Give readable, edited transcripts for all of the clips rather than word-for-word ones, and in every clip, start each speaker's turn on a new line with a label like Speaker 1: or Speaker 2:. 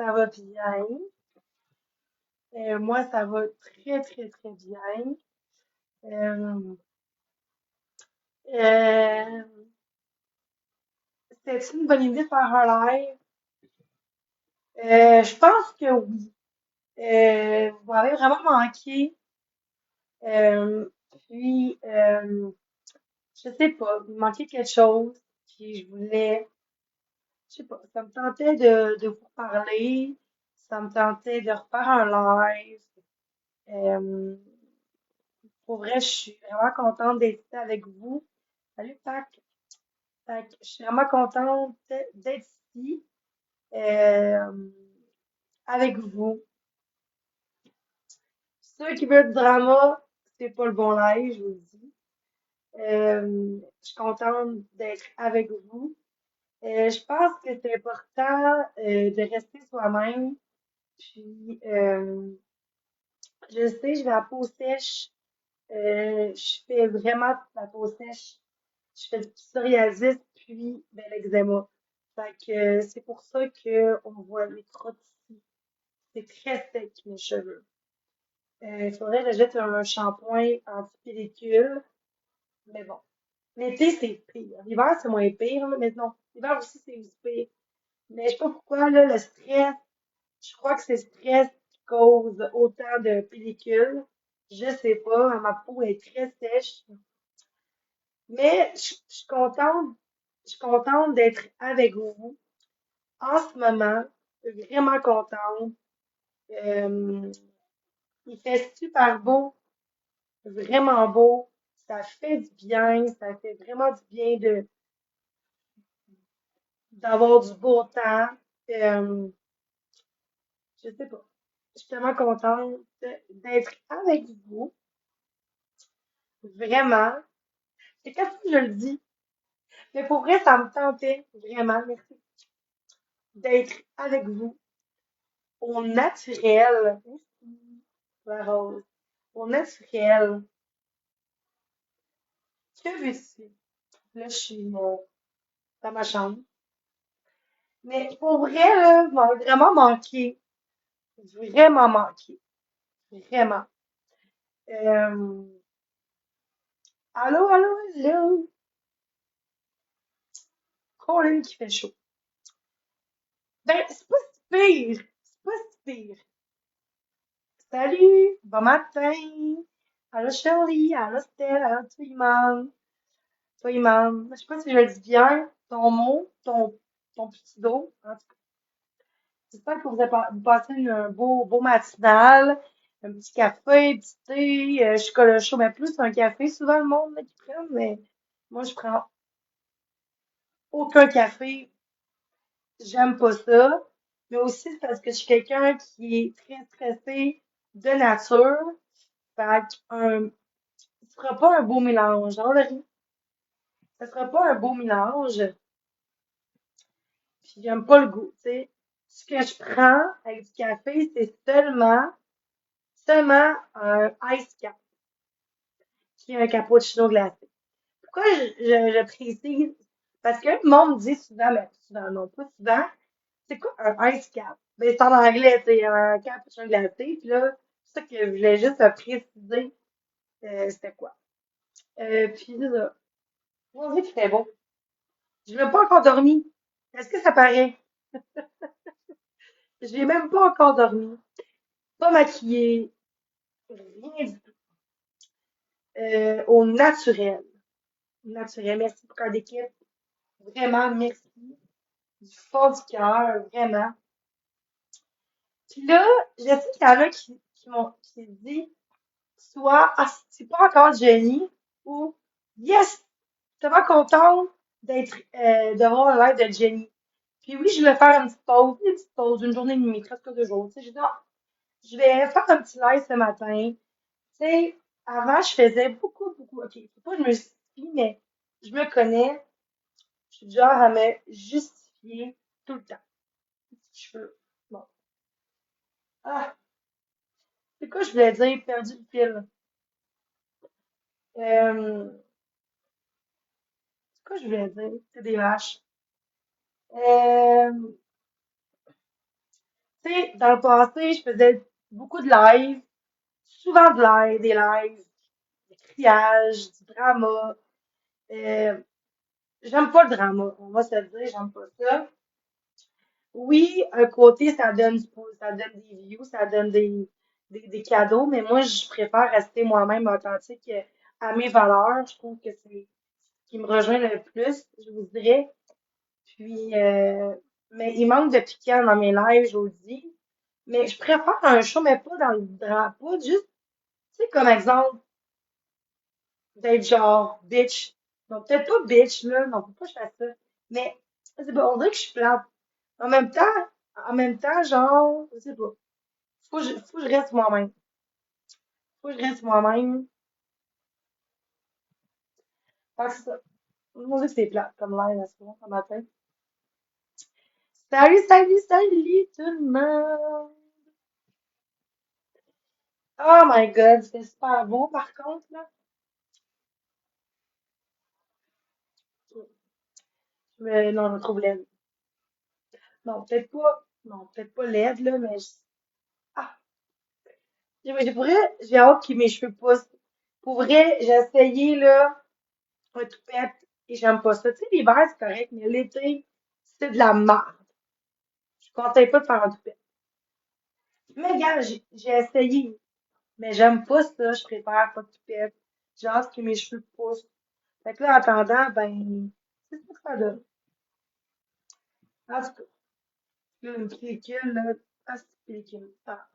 Speaker 1: Ça va bien. Moi, ça va très, très, très bien. Euh, euh, c'est une bonne idée de faire un live? Je pense que oui. Vous m'avez vraiment manqué. Euh, je sais pas, vous me manquait quelque chose. Puis je sais pas, ça me tentait de vous parler. Ça me tentait de refaire un live. Euh, pour vrai, je suis vraiment contente d'être ici avec vous. Salut, Pac. Fait que je suis vraiment contente d'être ici euh, avec vous. Ceux qui veulent du drama, c'est pas le bon live, je vous le dis. Je suis contente d'être avec vous. Je pense que c'est important de rester soi-même. Puis, je sais, je vais à la peau sèche. Je fais vraiment la peau sèche. Je fais du psoriasis, puis de l'eczéma. Fait que c'est pour ça que on voit les crottes ici. C'est très sec, mes cheveux. Il faudrait que j'achète un shampoing anti-pellicule. Mais bon. L'été, c'est pire. L'hiver, c'est moins pire, là, mais non. L'hiver aussi, c'est aussi pire. Mais je sais pas pourquoi, là, le stress, je crois que c'est le stress qui cause autant de pellicules. Je sais pas. Ma peau est très sèche. Mais je suis contente. Je suis contente d'être avec vous en ce moment. Vraiment contente. Euh, il fait super beau. Vraiment beau. Ça fait du bien. Ça fait vraiment du bien d'avoir du beau temps. Euh, je sais pas. Je suis tellement contente d'être avec vous. Vraiment. C'est comme si je le dis. Mais pour vrai, ça me tentait vraiment. Merci d'être avec vous au naturel. Merci, la rose. Au naturel. Que veux-tu? Là, je suis dans ma chambre. Mais pour vrai, là, m'a vraiment manqué. Vraiment manqué. Vraiment. Euh, allô, allô, allô. Colin qui fait chaud. Ben, c'est pas si pire. C'est pas si pire. Salut, bon matin. Allô, Shirley. Allô, Stella. Allô, tout le monde. Tout le monde. Je sais pas si je le dis bien. Ton mot, ton petit dos. En tout cas, j'espère que vous avez vous passez un beau matinal. Un petit café, un petit thé, chocolat chaud, mais plus un café. Souvent, le monde là, qui prend, mais moi, je prends aucun café. J'aime pas ça. Mais aussi c'est parce que je suis quelqu'un qui est très stressé de nature. Fait ce sera pas un beau mélange, hein, Laurie? Ce sera pas un beau mélange. Puis j'aime pas le goût, tu sais. Ce que je prends avec du café, c'est seulement un ice cap, qui est un cappuccino glacé. Pourquoi je précise? Parce que le monde me dit souvent, mais souvent, non, pas souvent, c'est quoi un ice cap? Ben, c'est en anglais, c'est un cappuccino glacé. Puis là, c'est ça que je voulais juste préciser, c'était quoi. Puis là, on dit que c'était bon. Je n'ai pas encore dormi. Est-ce que ça paraît? Je n'ai même pas encore dormi. Pas maquillée. Rien du tout. Au naturel. Naturel. Merci pour cœur d'équipe. Vraiment, merci. Du fond du cœur, vraiment. Puis là, je sais qu'il y en a qui dit soit ah, c'est pas encore Jenny ou yes, tellement contente d'être de voir le live de Jenny. Puis oui, je vais faire une petite pause, une journée et demie, presque 2 jours. Tu sais, j'ai dit, ah, je vais faire un petit live ce matin. Tu sais, avant, je faisais beaucoup. Ok, faut pas que je me justifie, mais je me connais. Je suis du genre à me justifier tout le temps. Je veux. Bon. Ah, c'est quoi je voulais dire? Perdu le fil. C'est quoi je voulais dire? C'est des vaches. Euh, dans le passé, je faisais beaucoup de live, souvent de live, des lives, des criages, du drama. Euh, J'aime pas le drama, on va se le dire, j'aime pas ça. Oui, un côté, ça donne des views, ça donne des cadeaux, mais moi, je préfère rester moi-même authentique à mes valeurs. Je trouve que c'est ce qui me rejoint le plus, je vous dirais. Puis, mais il manque de piquant dans mes lives, je vous le dis. Mais je préfère un show, mais pas dans le drapeau, juste, tu sais, comme exemple, d'être genre bitch. Non, peut-être pas bitch, là, non, faut pas que je fasse ça. Mais, c'est pas, on dirait que je suis plate. En même temps, en même temps, genre, je sais pas. Faut que je reste moi-même. Faut que je reste moi-même. Fait que c'est ça. Moi, c'est plate, comme l'air, là, souvent, ce matin. Salut, salut, salut, tout le monde! Oh my god, c'était super beau, par contre, là. Non, je me trouve laide. Non, peut-être pas. Non, peut-être pas laide, là, mais ah, j'ai hâte que mes cheveux poussent. Pour vrai, j'ai essayé, là, un toupette, et j'aime pas ça. Tu sais, l'hiver, c'est correct, mais l'été, c'est de la merde. Je conseille pas de faire un toupette. Mais gars, j'ai essayé, mais j'aime pas ça, je préfère pas de toupette. J'ai hâte que mes cheveux poussent. Fait que là, en attendant, ben, c'est ça que ça donne. En tout cas, là, une pellicule, là, ah, c'est une pellicule. Ah.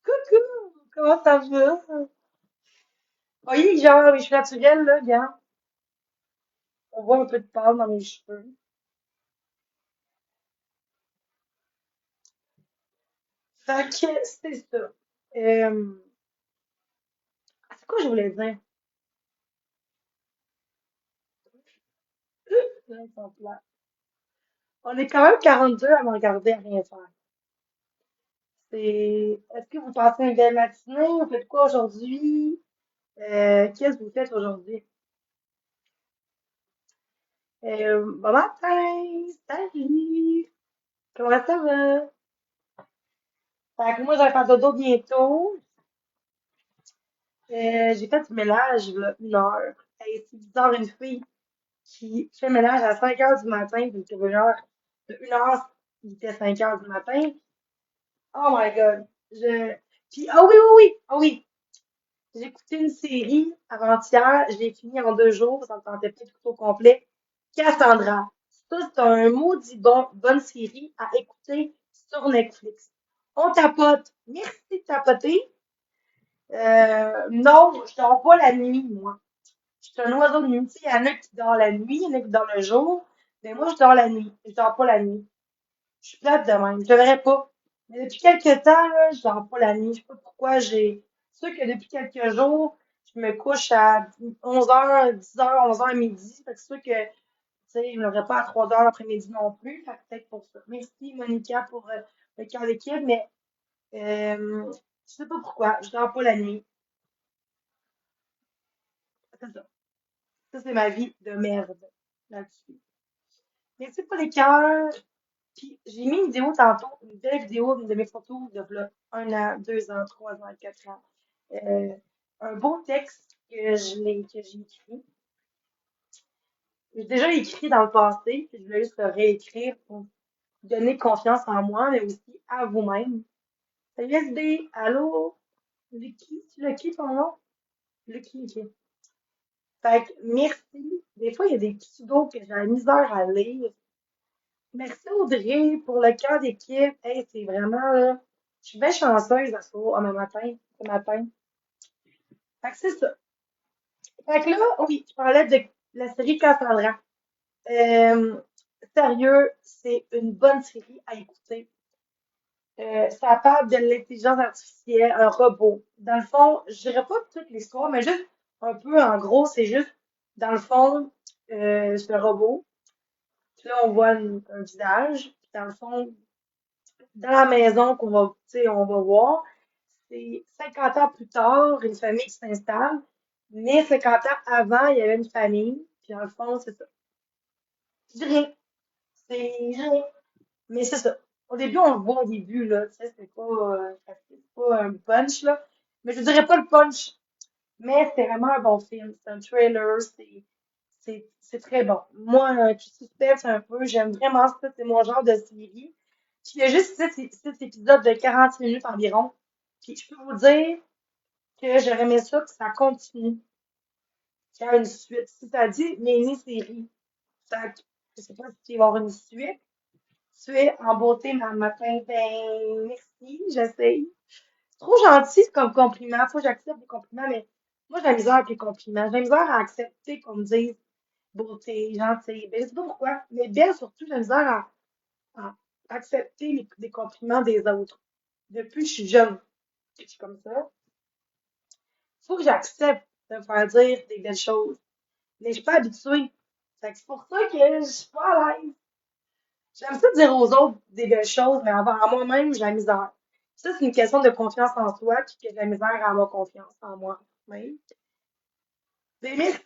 Speaker 1: Coucou! Comment ça va? Voyez, genre, mes cheveux naturels, là, gars, on voit un peu de pâle dans mes cheveux. Fait que, c'est ça. C'est quoi je voulais dire? Là, ils sont plats. On est quand même 42 à me regarder à rien faire. Est-ce que vous passez une belle matinée? Vous faites quoi aujourd'hui? Qu'est-ce que vous faites aujourd'hui? Bon matin! Salut! Comment ça va? Fait que moi, je vais faire dodo bientôt. J'ai fait du ménage, là, 1 heure. Hey, c'est bizarre, une fille qui fait le ménage à 5 heures du matin, donc de 1 heure, il était 5 heures du matin. Oh my god. Puis, ah oui, oui, oui, ah oui. J'ai écouté une série avant-hier, je l'ai fini en 2 jours, ça me tentait pas tout au complet. Cassandra. Ça, c'est un maudit bonne série à écouter sur Netflix. On tapote. Merci de tapoter. Non, je dors pas la nuit, moi. Je suis un oiseau de nuit. Tu sais, il y en a qui dorment la nuit, il y en a qui dorment le jour. Mais moi, je dors la nuit. Je dors pas la nuit. Je suis plate de même. Je devrais pas. Mais depuis quelques temps, là, je dors pas la nuit. Je sais pas pourquoi c'est sûr que depuis quelques jours, je me couche à 11 h, 10 h, 11 h midi. Fait que c'est sûr que, tu sais, je me lèverai pas à 3 h l'après-midi non plus. Fait que peut-être pour ça. Merci, Monica, pour le cœur d'équipe, mais je sais pas pourquoi. Je dors pas la nuit. C'est ça. Ça, c'est ma vie de merde là-dessus. Merci pour les cœurs. Puis j'ai mis une vidéo tantôt, une belle vidéo de mes photos de v'là 1 an, 2 ans, 3 ans, 4 ans. Euh, un beau texte que j'ai écrit. J'ai déjà écrit dans le passé, puis je voulais juste le réécrire pour donner confiance en moi, mais aussi à vous-même. Salut SD, allô? Lucky, tu Lucky ton nom? Lucky, ok. Fait que merci. Des fois, il y a des petits mots que j'ai la misère à lire. Merci Audrey pour le cœur d'équipe. Hey, c'est vraiment là. Je suis bien chanceuse à ce matin. Fait que c'est ça. Fait que là, oui, je parlais de la série Cassandra. Euh, Sérieux, c'est une bonne série à écouter. Ça parle de l'intelligence artificielle, un robot. Dans le fond, je dirais pas toute l'histoire, mais juste un peu en gros, c'est juste, dans le fond, c'est un robot. Puis là, on voit un visage. Puis dans le fond, dans la maison qu'on va, tu sais, on va voir, c'est 50 ans plus tard, une famille qui s'installe. Mais 50 ans avant, il y avait une famille. Puis dans le fond, c'est ça. Je dis rien. C'est rien. Mais c'est ça. au début, on le voit au début, là, tu sais, c'est pas un punch, là. Mais je dirais pas le punch, mais c'est vraiment un bon film. C'est un trailer, c'est très bon. Moi, tu suspense un peu, j'aime vraiment ça, c'est mon genre de série. Puis il y a juste 7 épisodes de 40 minutes environ. Puis je peux vous dire que j'aurais aimé ça que ça continue, qu'il y a une suite. Si t'as dit mini-série, fait que je sais pas s'il va y avoir une suite. Tu es en beauté dans le matin, ben merci, j'essaye. C'est trop gentil comme compliment, faut que j'accepte les compliments, mais moi j'ai la misère avec les compliments. J'ai la misère à accepter qu'on me dise beauté, gentil. Ben, je sais pas pourquoi, mais belle surtout, j'ai la misère à accepter les compliments des autres. Depuis que je suis jeune, je suis comme ça. Faut que j'accepte de me faire dire des belles choses. Mais je suis pas habituée. Fait que c'est pour ça que je suis pas à l'aise. J'aime ça dire aux autres des belles choses, mais à moi-même, j'ai la misère. Ça, c'est une question de confiance en soi, puis que j'ai la misère à avoir confiance en moi-même. Mais merci!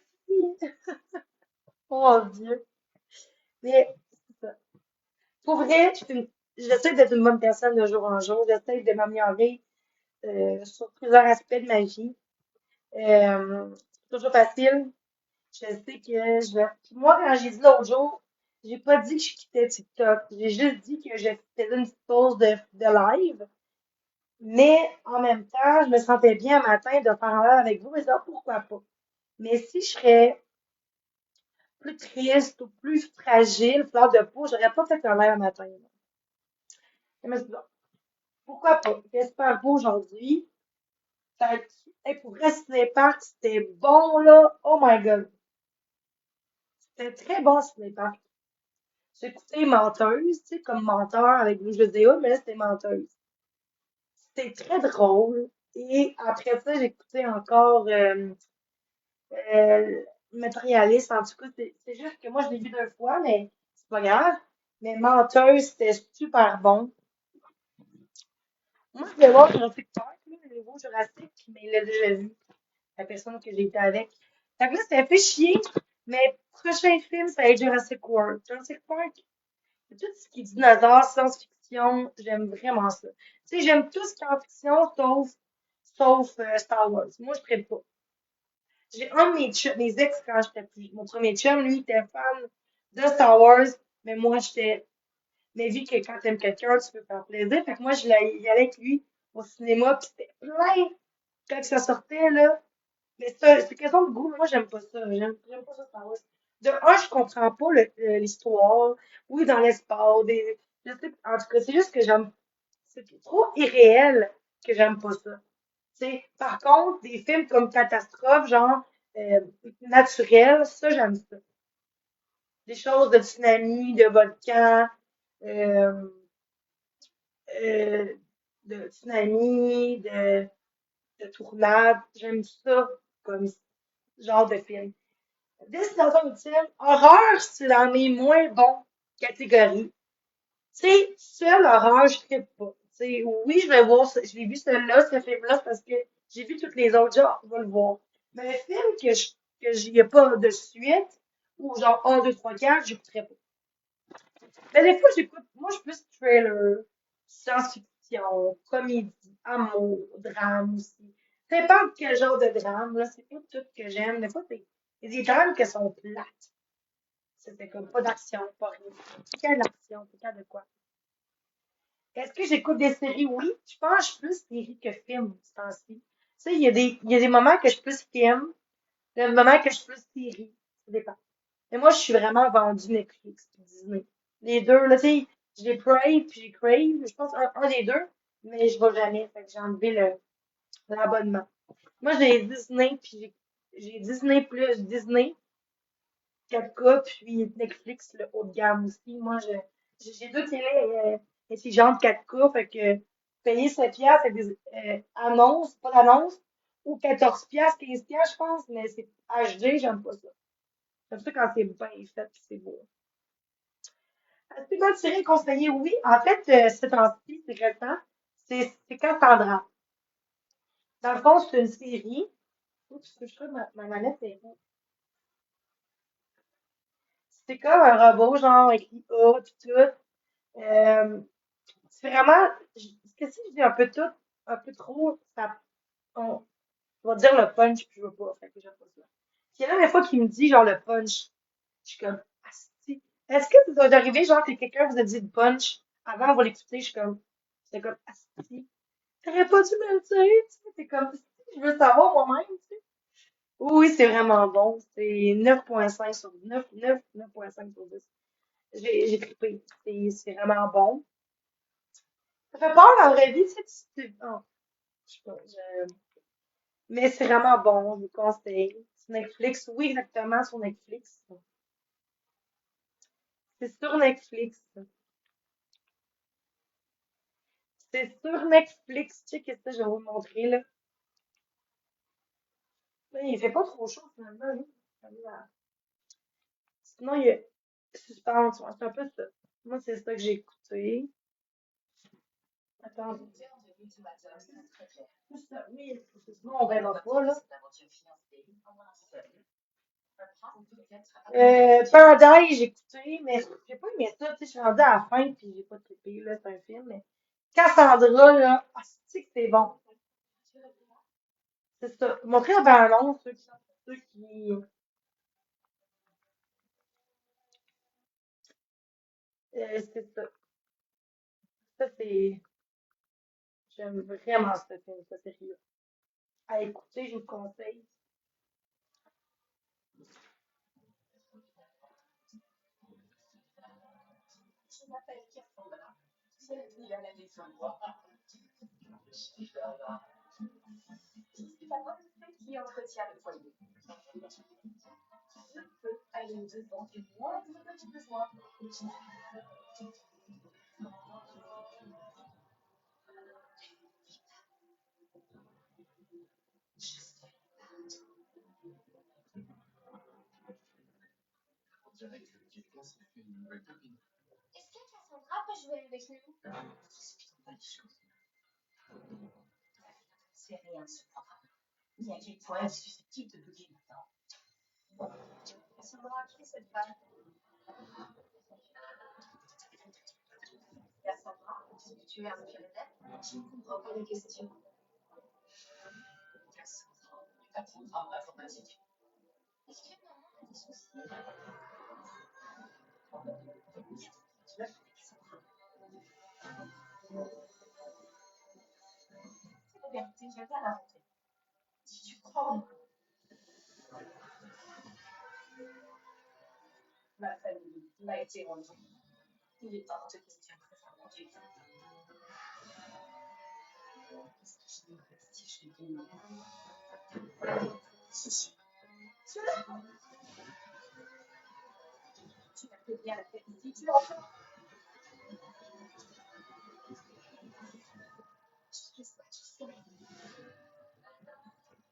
Speaker 1: Oh mon Dieu! Mais c'est ça. Pour vrai, j'essaie d'être une bonne personne de jour en jour. J'essaie de m'améliorer sur plusieurs aspects de ma vie. C'est toujours facile. Je sais que je vais. Puis moi, quand j'ai dit l'autre jour, j'ai pas dit que je quittais TikTok. J'ai juste dit que je faisais une petite pause de live. Mais en même temps, je me sentais bien un matin de faire un live avec vous, et ça, pourquoi pas. Mais si je serais plus triste ou plus fragile, fleur de peau, j'aurais pas fait un live un matin. Je me suis dit, bon, pourquoi pas? C'est super beau aujourd'hui. Fait que, hey, pour vrai, Cinépark, c'était bon, là. Oh my god. C'était très bon, Cinépark. J'ai écouté Menteuse, tu sais, comme menteur avec Louis José, mais là, c'était Menteuse. C'était très drôle. Et après ça, j'ai écouté encore matérialiste. En tout cas, c'est juste que moi, je l'ai vu 2 fois, mais c'est pas grave. Mais Menteuse, c'était super bon. Moi, je vais voir Jurassic Park, là, le nouveau Jurassic, mais il l'a déjà vu, la personne que j'ai été avec. Fait que là, c'était un peu chier, mais prochain film, ça va être Jurassic World. Jurassic Park, c'est tout ce qui est dinosaure, science-fiction, j'aime vraiment ça. Tu sais, j'aime tout ce qui est en fiction, sauf Star Wars. Moi, je ne pas. J'ai un de mes ex quand j'étais plus. Mon premier chum, lui, était fan de Star Wars, mais moi, j'étais. Mais vu que quand t'aimes quelqu'un, tu peux faire plaisir. Fait que moi, y allais avec lui au cinéma, puis c'était plein quand ça sortait, là. Mais ça, c'est question de goût. Moi, j'aime pas ça. J'aime pas ça, Star Wars. De un, je comprends pas l'histoire. Oui, dans l'espace. Je sais, en tout cas, c'est juste que j'aime. C'est trop irréel que j'aime pas ça. T'sais, par contre, des films comme Catastrophe, genre euh, naturel, ça, j'aime ça. Des choses de tsunami, de volcan, euh, euh, de tsunami, de tornade, j'aime ça comme genre de film. Destination ultime, horreur, c'est dans mes moins bons catégories. Tu sais, seul horreur, je ne pas. Tu sais, oui, je vais voir, je l'ai vu celui-là, ce film-là, parce que j'ai vu toutes les autres, genre, je vais le voir. Mais un film que j'y ai pas de suite, ou genre 1, 2, 3, 4, j'écouterais pas. Mais des fois, j'écoute, moi, je suis plus thriller, science-fiction, comédie, amour, drame aussi. Ça dépend de quel genre de drame, là, c'est pas tout que j'aime. Des fois, il y a des drames qui sont plates. C'était comme pas d'action, pas rien. Quelle action, c'est de quoi? Est-ce que j'écoute des séries? Oui. Je pense que je suis plus série que film, ce temps-ci. Tu sais, il y a des moments que je suis plus film, il y a des moments que je suis plus série. Ça dépend. Mais moi, je suis vraiment vendue Netflix puis Disney. Les deux, là, tu sais, j'ai Crave puis j'ai Crave. Je pense un des deux, mais je vais jamais. Fait que j'ai enlevé l'abonnement. Moi, j'ai Disney puis j'ai Disney plus Disney 4K, puis Netflix, le haut de gamme aussi. Moi, j'ai deux télés intelligentes 4K, fait que payer 7 piastres avec des annonces, pas d'annonces, ou 14 piastres, 15 piastres, je pense, mais c'est HD, j'aime pas ça. J'aime ça quand c'est bien fait, puis c'est beau. C'est pas une série conseillée, oui. En fait, ce temps-ci, c'est récent. C'est Cassandra. Dans le fond, c'est une série. Oups, je trouve ma manette est où? C'est comme un robot, genre, avec l'IA, puis tout. Euh, C'est vraiment, parce que si je dis un peu tout, un peu trop, on va dire le punch, puis je veux pas, fait que j'aime pas ça. Puis la dernière fois qu'il me dit, genre, le punch, je suis comme, asti. Est-ce que ça doit arriver, genre, que quelqu'un vous a dit le punch, avant, on va l'écouter, je suis comme, c'est comme, asti. T'aurais pas dû me le dire, tu sais, c'est comme, asti, je veux savoir moi-même, tu sais. Oui, c'est vraiment bon. C'est 9,5 sur 9,5 sur 10. J'ai trippé. C'est vraiment bon. Ça fait peur dans la vraie vie, tu sais, oh, je sais pas, mais c'est vraiment bon, je vous conseille. Sur Netflix, oui, exactement, sur Netflix. C'est sur Netflix. C'est sur Netflix. Check ça, je vais vous le montrer, là. Mais il fait pas trop chaud, finalement, là. Sinon, il y a Suspense, ouais, c'est un peu ça. Moi, c'est ça que j'ai écouté. Attends. C'est ça, oui, sinon, on verra pas, là. Paradise, j'ai écouté, mais j'ai pas aimé ça. Tu sais, je suis rendue à la fin, puis j'ai pas trippé, là, c'est un film. Mais Cassandra, là, ah, c'est que c'est bon. C'est ça. Montrer la bande-annonce, ceux qui, c'est ça. Ça, c'est, j'aime vraiment ce film, cette série-là. À écouter, je vous le conseille.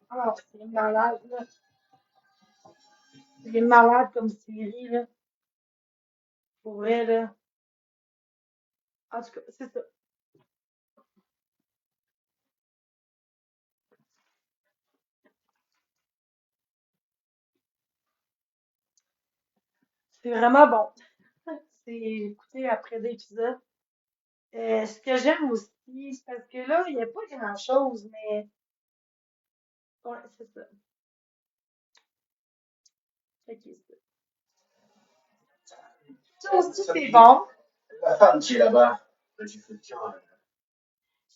Speaker 1: Alors, c'est malade, là. C'est malade comme série, là. Pour vrai, là. En tout cas, c'est ça. C'est vraiment bon. C'est écouter après des épisodes. Ce que j'aime aussi, c'est parce que là, il n'y a pas grand-chose, mais ouais, c'est ça. Fait que ça aussi, c'est bon.
Speaker 2: La femme qui est là-bas, tu fais tiens.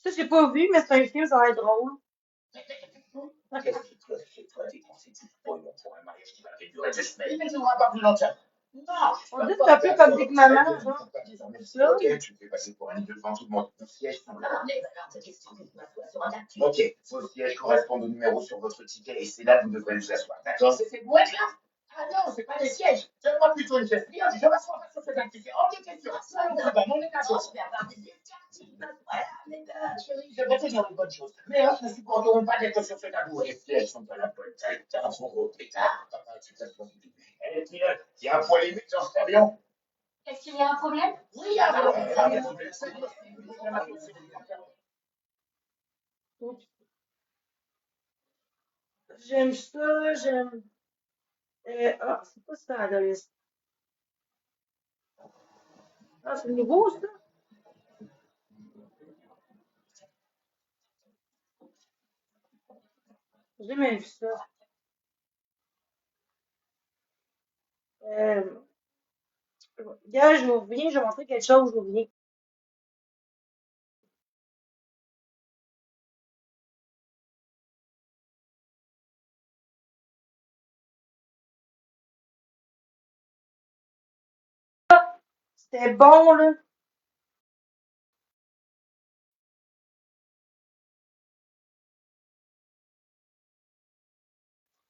Speaker 1: Ça, j'ai pas vu, mais c'est un film, ça va être drôle.
Speaker 2: Qu'est-ce qui te fait, toi, t'es consécutif pour un mariage qui va durer 2 semaines? Mais tu n'auras pas plus longtemps. Non,
Speaker 1: On dit que c'est un peu comme Big Mama, genre. Ça.
Speaker 2: Ok, tu me fais passer pour un idiot devant tout le monde. Mon siège, ok, vos sièges correspondent au numéro sur votre ticket et c'est là que vous devrez vous asseoir, d'accord? C'est pour être là? Ah non, c'est pas des sièges. Donne-moi plutôt une chaise pliante, je m'assois sur cette ticket. Hors de question. Soyons prudents, on est d'accord. Je vais avoir des voilà, mais chérie, je vais te dire une bonne chose. Mais ne supporteront pas d'être sur ce tabou. Les sièges sont à la bonne taille. T'as un son gros pétard. Il y a un point limite dans cet avion. Est-ce qu'il y a un problème? Oui, il y a un problème.
Speaker 1: J'aime ça, j'aime. Ah, c'est pas ça, Adonis. Ah, c'est nouveau, ça? J'ai jamais vu ça. Euh, Gars, je reviens, je vais montrer quelque chose, je reviens. C'était bon, là.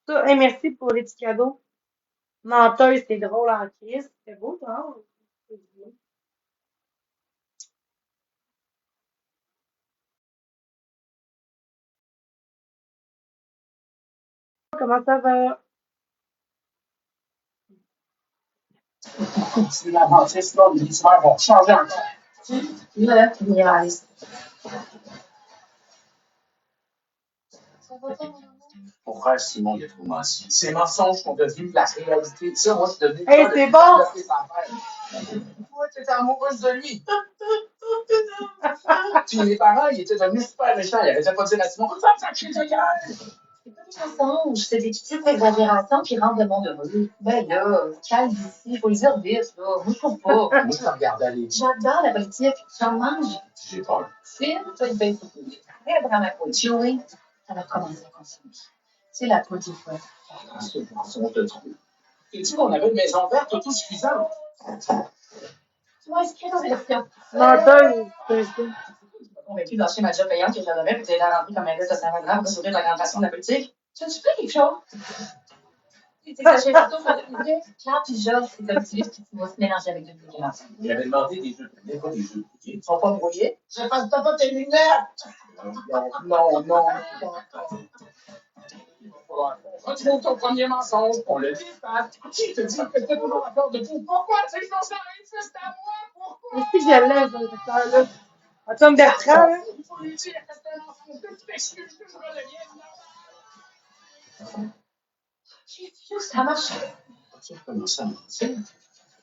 Speaker 1: Ça, hey, merci pour les petits cadeaux. Menteuse, c'était drôle en crise. C'était beau, toi. C'est bien. Comment ça va?
Speaker 2: Si la dentiste, là, les histoires vont changer encore.
Speaker 3: Le niaise.
Speaker 2: Pourquoi Simon, il est trop menti? Ces mensonges sont devenus la réalité. Tu sais, moi, je suis devenu
Speaker 1: Hey, c'est bon!
Speaker 2: sa mère. Toi, t'étais amoureuse de lui. Puis les parents, ils étaient devenus super méchants. Ils arrêtaient pas de dire à Simon, ça, ça crie de gueule!
Speaker 3: C'est pas des mensonges, c'est des petites exagérations qui rendent le monde heureux. Ben là, calme ici, faut le dire vite, là. Moi, je trouve pas.
Speaker 2: Moi, je te regarde aller.
Speaker 3: J'adore la politique. J'en mange.
Speaker 2: J'ai peur.
Speaker 3: Phil, toi, il paye beaucoup. Très vraiment ma peau. Joey, elle a commencé à consommer. C'est la peau du feu.
Speaker 2: On te trouve. T'as dit qu'on avait une maison verte autosuffisante.
Speaker 3: Tu m'as inscrit dans l'élection.
Speaker 1: Menteuse, c'est ça.
Speaker 3: Convaincu de lâcher ma job payante que j'adorais pour t'aider à rentrer comme investe de Saint-Vagrave pour s'ouvrir la grande passion de la politique. Tu as-tu fait quelque chose? C'est exagérateur, ça te plaît? Claire puis Georges, c'est optimiste qui va se mélanger avec deux générations.
Speaker 2: Il avait demandé des jeux. Il n'y a pas des jeux.
Speaker 3: Ils sont pas brouillés?
Speaker 2: Je passe pas tes lunettes! Non. Retrouve ton premier mensonge, on le dépasse. Qui te dit que t'es toujours d'accord de tout? Pourquoi tu es censé insister à moi? Pourquoi?
Speaker 1: Mais si je l'aime, ce docteur-là. Antoine Bertrand, là.
Speaker 2: Il faut lui dire que c'est un mensonge. Que tu t'excuses que je redevienne là.
Speaker 3: J'ai vu que ça marche.
Speaker 2: Comment ça?
Speaker 3: C'est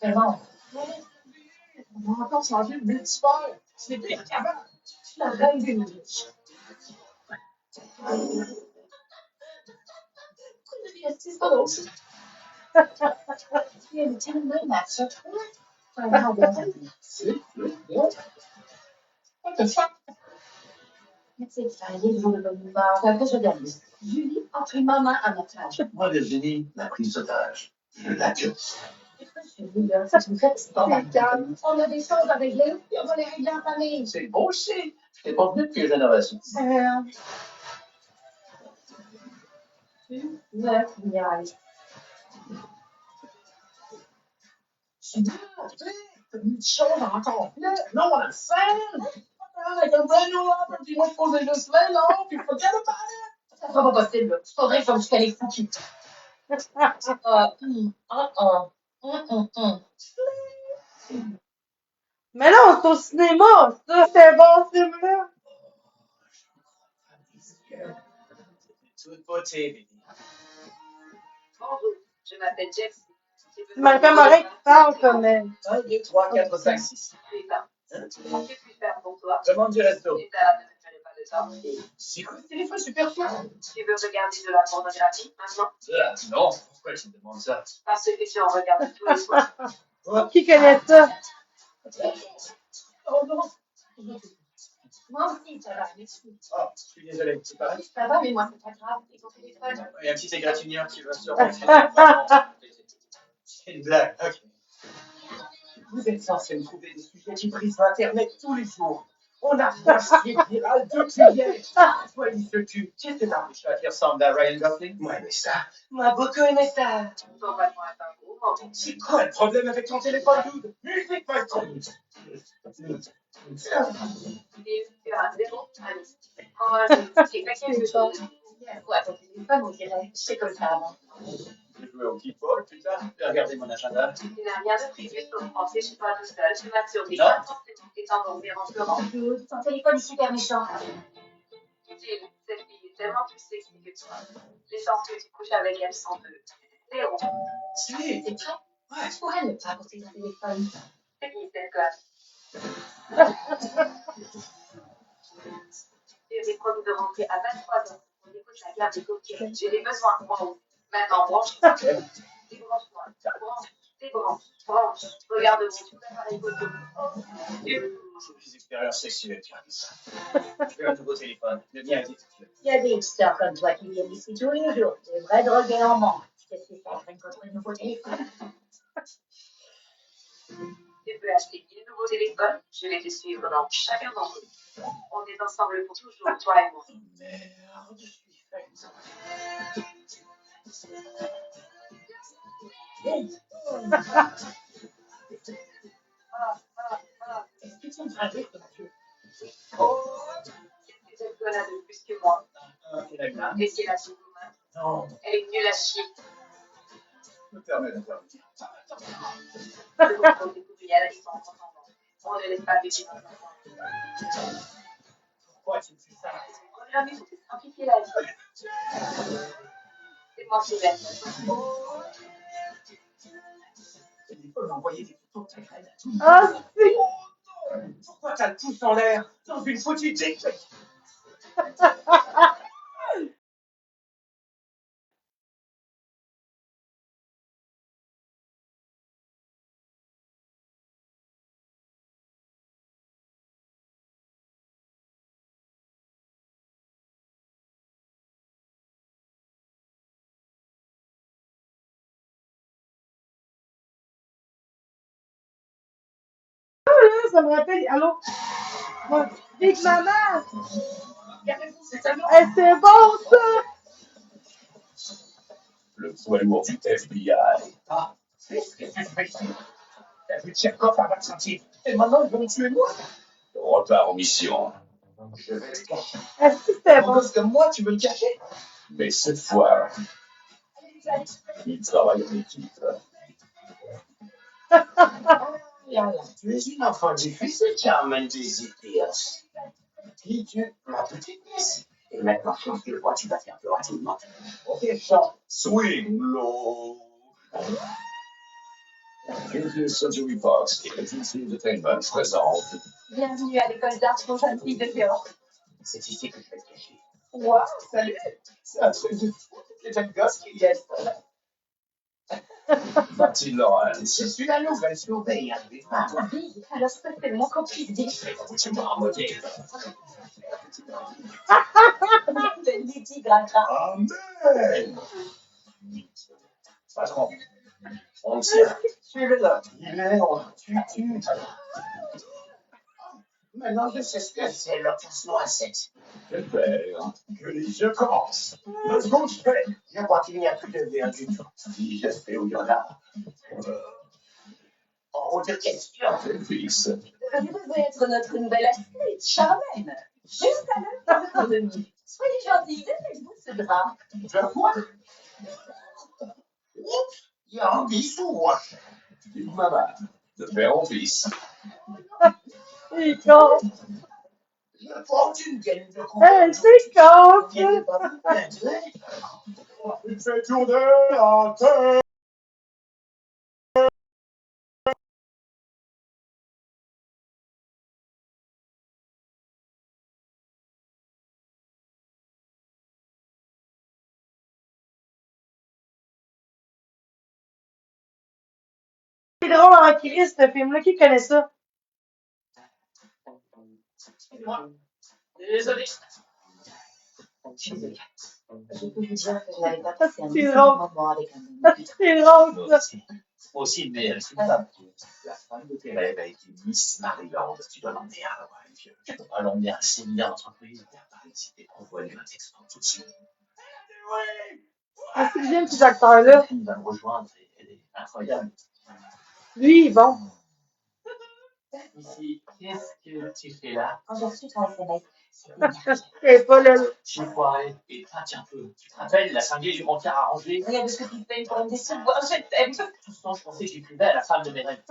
Speaker 3: bon.
Speaker 2: On va encore changer le multivers. C'est pire qu'avant.
Speaker 3: Tu la reine des minutes. C'est pas drôle. Il y a une tellement nature. C'est un grand bon.
Speaker 2: What the fuck?
Speaker 3: Mais tu sais, ça arrive, le jour de bonne humeur. Après, je réalise. Julie a pris maman à notre âge.
Speaker 2: Moi, Virginie, la prise d'otage, je l'accueille.
Speaker 3: Julie, là, c'est une vraie petite bombe.
Speaker 1: Calme.
Speaker 3: On a des choses à régler, puis on va les régler en famille.
Speaker 2: C'est beau aussi. Je t'ai pas venu depuis les générations.
Speaker 3: Neuf niaise.
Speaker 2: Tu t'as mis de choses encore plus. Non, on a scène. Avec un brand new album, puis moi, je posais juste là, non, puis forget about it.
Speaker 3: Ça sera pas possible, là. C'est pas vrai qu'il faut que je connaisse Fouki.
Speaker 1: Mais là, on est au cinéma. Ça, c'est bon, ce film-là.
Speaker 2: Toute beauté, Vinny.
Speaker 4: Bonjour, je m'appelle Jessie. J'ai
Speaker 1: C'est
Speaker 4: besoin
Speaker 1: Malcolm Morin qui parle comme.
Speaker 2: 1, 2, 3, 4, 5, 6.
Speaker 4: de temps. Que puis-je faire pour toi?
Speaker 2: Demande du resto.
Speaker 4: Et ça ne me ferait pas de temps.
Speaker 2: C'est quoi ce téléphone super fort?
Speaker 4: Tu veux regarder de la pornographie maintenant?
Speaker 2: Non, pourquoi tu me demandes ça?
Speaker 4: Parce que tu en regardes tous les soirs.
Speaker 1: Qui connaît ça?
Speaker 2: Oh non.
Speaker 3: Moi aussi, ça va.
Speaker 2: Oh, je suis désolé, c'est pareil.
Speaker 3: Ça va, mais moi, c'est pas grave. C'est ton téléphone.
Speaker 2: Il y a un petit égratignure qui va sur mon C'est une blague, ok. Vous êtes censé me trouver des sujets qui brisent Internet tous les jours. On a chier viral depuis hier. Toi, il se tue. Qu'est-ce que t'as un chat qui ressemble à Ryan Gosling? Moi, mais ça. Moi, beaucoup aimé ça.
Speaker 4: Ton patron est un gros moment.
Speaker 2: C'est quoi le problème avec ton téléphone, dude? Musique, pas trop.
Speaker 4: Et tu as 0 amis. Oh, c'est quelque chose.
Speaker 3: Quoi, ton téléphone, on dirait. Je sais comme ça avant.
Speaker 2: Je jouais au kickball, putain. J'ai regardé mon agenda.
Speaker 4: Tu n'as rien de prévu pour rentrer chez toi tout seul. Tu vas survivre.
Speaker 2: Non.
Speaker 4: Pas forcément étant dormir en pleurant.
Speaker 3: Dude, ton téléphone est super méchant.
Speaker 4: Jill, cette fille est tellement plus sexy que toi. Les chances que tu couches avec elle sont de 0.
Speaker 2: Si.
Speaker 3: C'est prêt? Ouais. Tu pourrais ne pas apporter ton téléphone.
Speaker 4: Technicien classe. Tu avais promis de rentrer à 23h. On écoute la Regarde tes coquilles. J'ai des besoins, moi aussi. Maintenant, branche. Débranche-moi. Branche. Débranche. Branche. Regarde-moi. Tu peux faire les photos.
Speaker 2: C'est des expériences sexuelles qui arrivent ça. Je veux un nouveau téléphone. Le mien est défectueux.
Speaker 3: Il y a des hipsters comme toi qui viennent ici tous les jours. Des vrais drogués en manque. Qu'est-ce que ça fait contre le nouveau téléphone?
Speaker 4: Tu peux acheter 1000 nouveaux téléphones. Je vais te suivre dans chacun d'entre eux. On est ensemble pour toujours, toi et moi.
Speaker 2: Merde, je suis faite.
Speaker 3: Est-ce que tu me traduis, Mathieu?
Speaker 4: Qu'est-ce que cette conne a de plus que moi?
Speaker 2: Et la mienne?
Speaker 4: Et c'est la Superman.
Speaker 2: Non,
Speaker 4: Elle est nulle à chier.
Speaker 2: je me permets d'intervenir.
Speaker 4: Je vous découvrir à la licence en entendant. On ne laisse pas pécher dans un
Speaker 2: Pourquoi tu me fais ça?
Speaker 4: programmé pour te simplifier la vie. C'est moi qui vais.
Speaker 2: Il faut m'envoyer des photos de ta graine.
Speaker 1: Ah, si!
Speaker 2: Pourquoi t'as le pouce en l'air dans une foutue tic?
Speaker 1: Ça me rappelle. Allô? Mon Big Mama!
Speaker 2: C'est tellement...
Speaker 1: C'est bon, ça!
Speaker 2: Le poids lourd du FBI. Ah, qu'est-ce que tu fais ici? T'as vu Tcherkov à 20 centimes. Et maintenant, ils vont me tuer moi? Repars en mission. Je vais te cacher.
Speaker 1: Est-ce que c'était bon?
Speaker 2: Parce que moi, tu veux me cacher? Mais cette fois, il travaille en équipe. Tu es une enfant difficile, Carmen Daisy Pierce. Qui tu, ma petite nièce? Et maintenant, si on te le voit, tu vas faire plus rapidement. Ok, chante. Swing low. Into Century Fox et Agency Entertainment présente.
Speaker 3: Bienvenue à l'école d'art pour jeunes filles de Géant.
Speaker 2: C'est ici que je vais te cacher.
Speaker 3: Wow,
Speaker 2: Salut! C'est un truc de fou, toutes les jeunes gosses qui viennent. Martine Laurent, je suis la nouvelle surveillante des femmes.
Speaker 3: oui, alors ça c'est mon copine dit.
Speaker 2: Tu m'as modé.
Speaker 3: C'est Lydie Grandra.
Speaker 2: Amen! Patron, on tient. Suivez-le. Il est en tutu. Maintenant, je sais ce que c'est le casse-noisette. Super. Que les jeux commencent. Le second je fais. Je crois qu'il n'y a plus de verre du tout. Si je sais où il y en a. Hors de question. Fils.
Speaker 3: Vous devez être notre nouvelle actrice, Charmaine. Juste à l'heure de l'économie. Soyez gentille, donnez-vous ce drap.
Speaker 2: Je vois. Oups, il y a un bisou. Une maman. De père en fils.
Speaker 1: Il est con!
Speaker 2: Je porte une gaine de coups.
Speaker 1: C'est con, ça!
Speaker 2: Il fait tourner la tête.
Speaker 1: C'est drôle en crise, ce film-là. Qui connaît ça?
Speaker 2: Excusez-moi. Désolé.
Speaker 3: Je peux vous dire que je n'avais pas passé un
Speaker 1: C'est
Speaker 3: bon
Speaker 1: drôle.
Speaker 3: moment avec un
Speaker 1: C'est drôle,
Speaker 2: Moi
Speaker 1: ça.
Speaker 2: aussi. Moi aussi, mais c'est pas la femme de tes rêves a été Miss Maryland. Tu dois l'emmener à Hawaï, vieux. Je peux pas l'emmener à un séminaire d'entreprise. Et à Paris, si t'es envoyé un texte tout de suite.
Speaker 1: Ah, c'est bien, ces acteurs-là.
Speaker 2: Il va me rejoindre et elle est incroyable.
Speaker 1: Lui, bon.
Speaker 2: Ici, qu'est-ce que tu fais là?
Speaker 3: Quand j'ai reçu ton SMS, c'était énergique.
Speaker 1: C'est pas le.
Speaker 2: J'ai foiré et traque un peu. Tu te rappelles la cinglée du rencard arrangé?
Speaker 3: Regarde ce que tu fais pour me décevoir, je t'aime.
Speaker 2: Tout ce temps, je pensais que j'écrivais à la femme de mes rêves.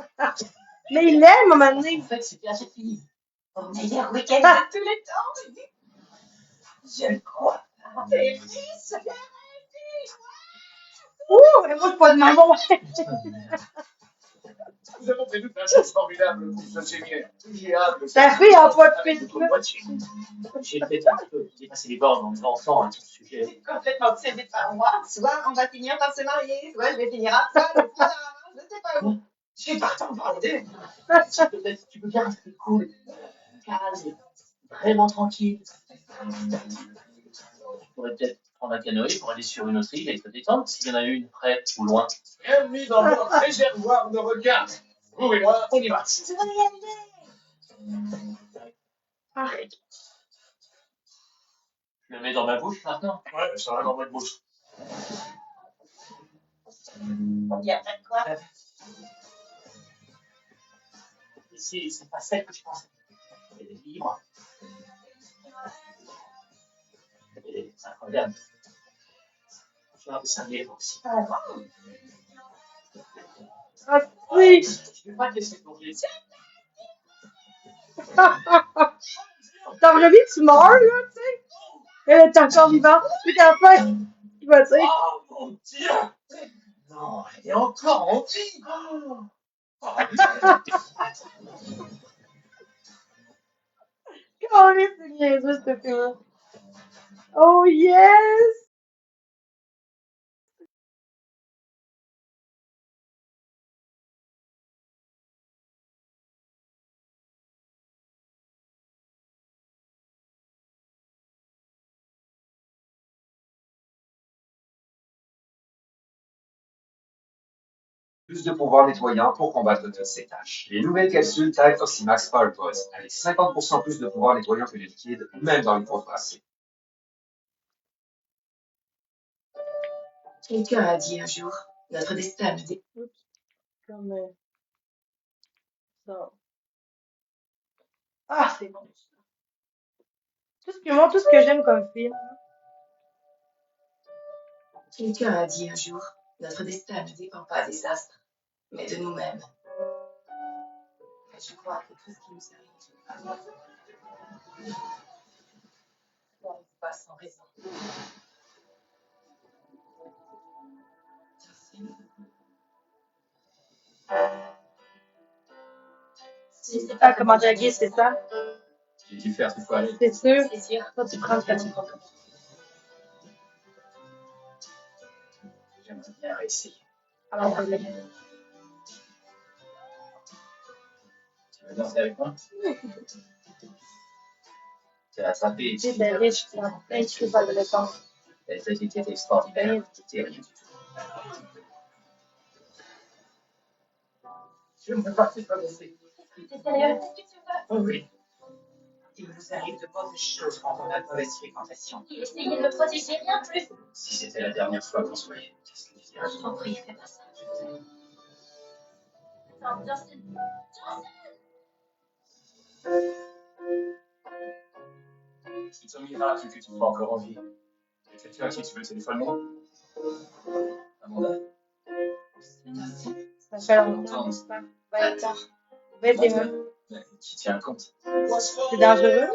Speaker 1: Mais il l'aime, à un moment
Speaker 2: En
Speaker 1: donné.
Speaker 2: fait, c'était assez fini.
Speaker 3: Au meilleur week-end de tous les temps.
Speaker 2: Je le crois.
Speaker 3: T'es fils.
Speaker 1: Ouh, mais moi, c'est pas de maman.
Speaker 2: Nous avons prévu plein de choses formidables pour ce séminaire. J'ai hâte de
Speaker 1: Ta fille a pas de film,
Speaker 2: votre
Speaker 1: là.
Speaker 2: moitié.
Speaker 5: J'ai peut-être un peu dépassé les bornes en enfant à ton sujet.
Speaker 3: T'es complètement obsédé par moi. Soit on va finir par se marier, soit je vais finir à poil ou pas, je sais pas où.
Speaker 5: J'ai pas le temps de parler. Peut-être tu peux bien rester cool, calme, vraiment tranquille. Tu pourrais peut-être prendre un canoë pour aller sur une autre île et te détendre s'il y en a une près ou loin.
Speaker 2: Bienvenue dans votre réservoir de requins. Vous et moi, on y va.
Speaker 3: Tu vas y aller.
Speaker 1: Arrête.
Speaker 5: Je le mets dans ma bouche maintenant.
Speaker 2: Ouais, ça va dans votre bouche.
Speaker 3: Il y a pas de quoi.
Speaker 5: C'est pas celle que je pensais. Elle est libre. C'est incroyable. Je vais ça libre aussi.
Speaker 1: Ah, oui.
Speaker 5: Je vais pas te laisser plonger.
Speaker 1: T'as envie que tu meurs, là, tu sais? Elle est encore vivante. Puis qu'à la fin, il va dire.
Speaker 5: Oh mon Dieu! Non, elle est encore en vie!
Speaker 1: Oh, c'est niaiseux, ce film. Oh, yes!
Speaker 6: Plus de pouvoir nettoyant pour combattre toutes ces tâches. Les nouvelles capsules Tide Oxymax Power Pods avec 50% plus de pouvoir nettoyant que le liquide, même dans les pots brassés.
Speaker 3: Quelqu'un a dit un jour, notre destin nous dépend.
Speaker 1: Oups. Comme ça. Ah, c'est bon. Moi, tout ce que j'aime comme film.
Speaker 3: Quelqu'un a dit un jour, notre destin ne dépend pas des astres, mais de nous-mêmes. Et je crois que tout ce qui nous arrive n'arrive pas sans raison.
Speaker 1: Ah, comment draguer, c'est ça?
Speaker 6: J'ai dû faire tout aller.
Speaker 1: C'est sûr?
Speaker 3: C'est sûr.
Speaker 1: Toi, tu prends le téléphone.
Speaker 6: J'aimerais bien réussir.
Speaker 1: Alors, on va
Speaker 6: Tu veux danser avec moi? Tu as attrapé.
Speaker 1: Tu es riche, tu as plein de choses à répondre.
Speaker 6: Elle t'a été extraordinaire. C'était rien du tout.
Speaker 5: Je ne veux pas te connaisser.
Speaker 3: T'es sérieux? Qu'est-ce que tu veux?
Speaker 5: Oh oui. Il nous arrive de mauvaises choses quand on a de mauvaises fréquentations.
Speaker 3: Il essayait de me protéger, rien de plus.
Speaker 6: Si c'était la dernière fois qu'on se voyait, qu'est-ce que tu dirais?
Speaker 3: Je t'en prie, fais pas ça. Attends, Justin.
Speaker 6: C'est un miracle que tu sois encore en vie. Il y a quelqu'un à qui tu veux téléphoner? Amanda?
Speaker 1: Ça fait longtemps, n'est-ce pas? 20 ans. 21.
Speaker 6: Tu tiens compte.
Speaker 1: C'est dangereux?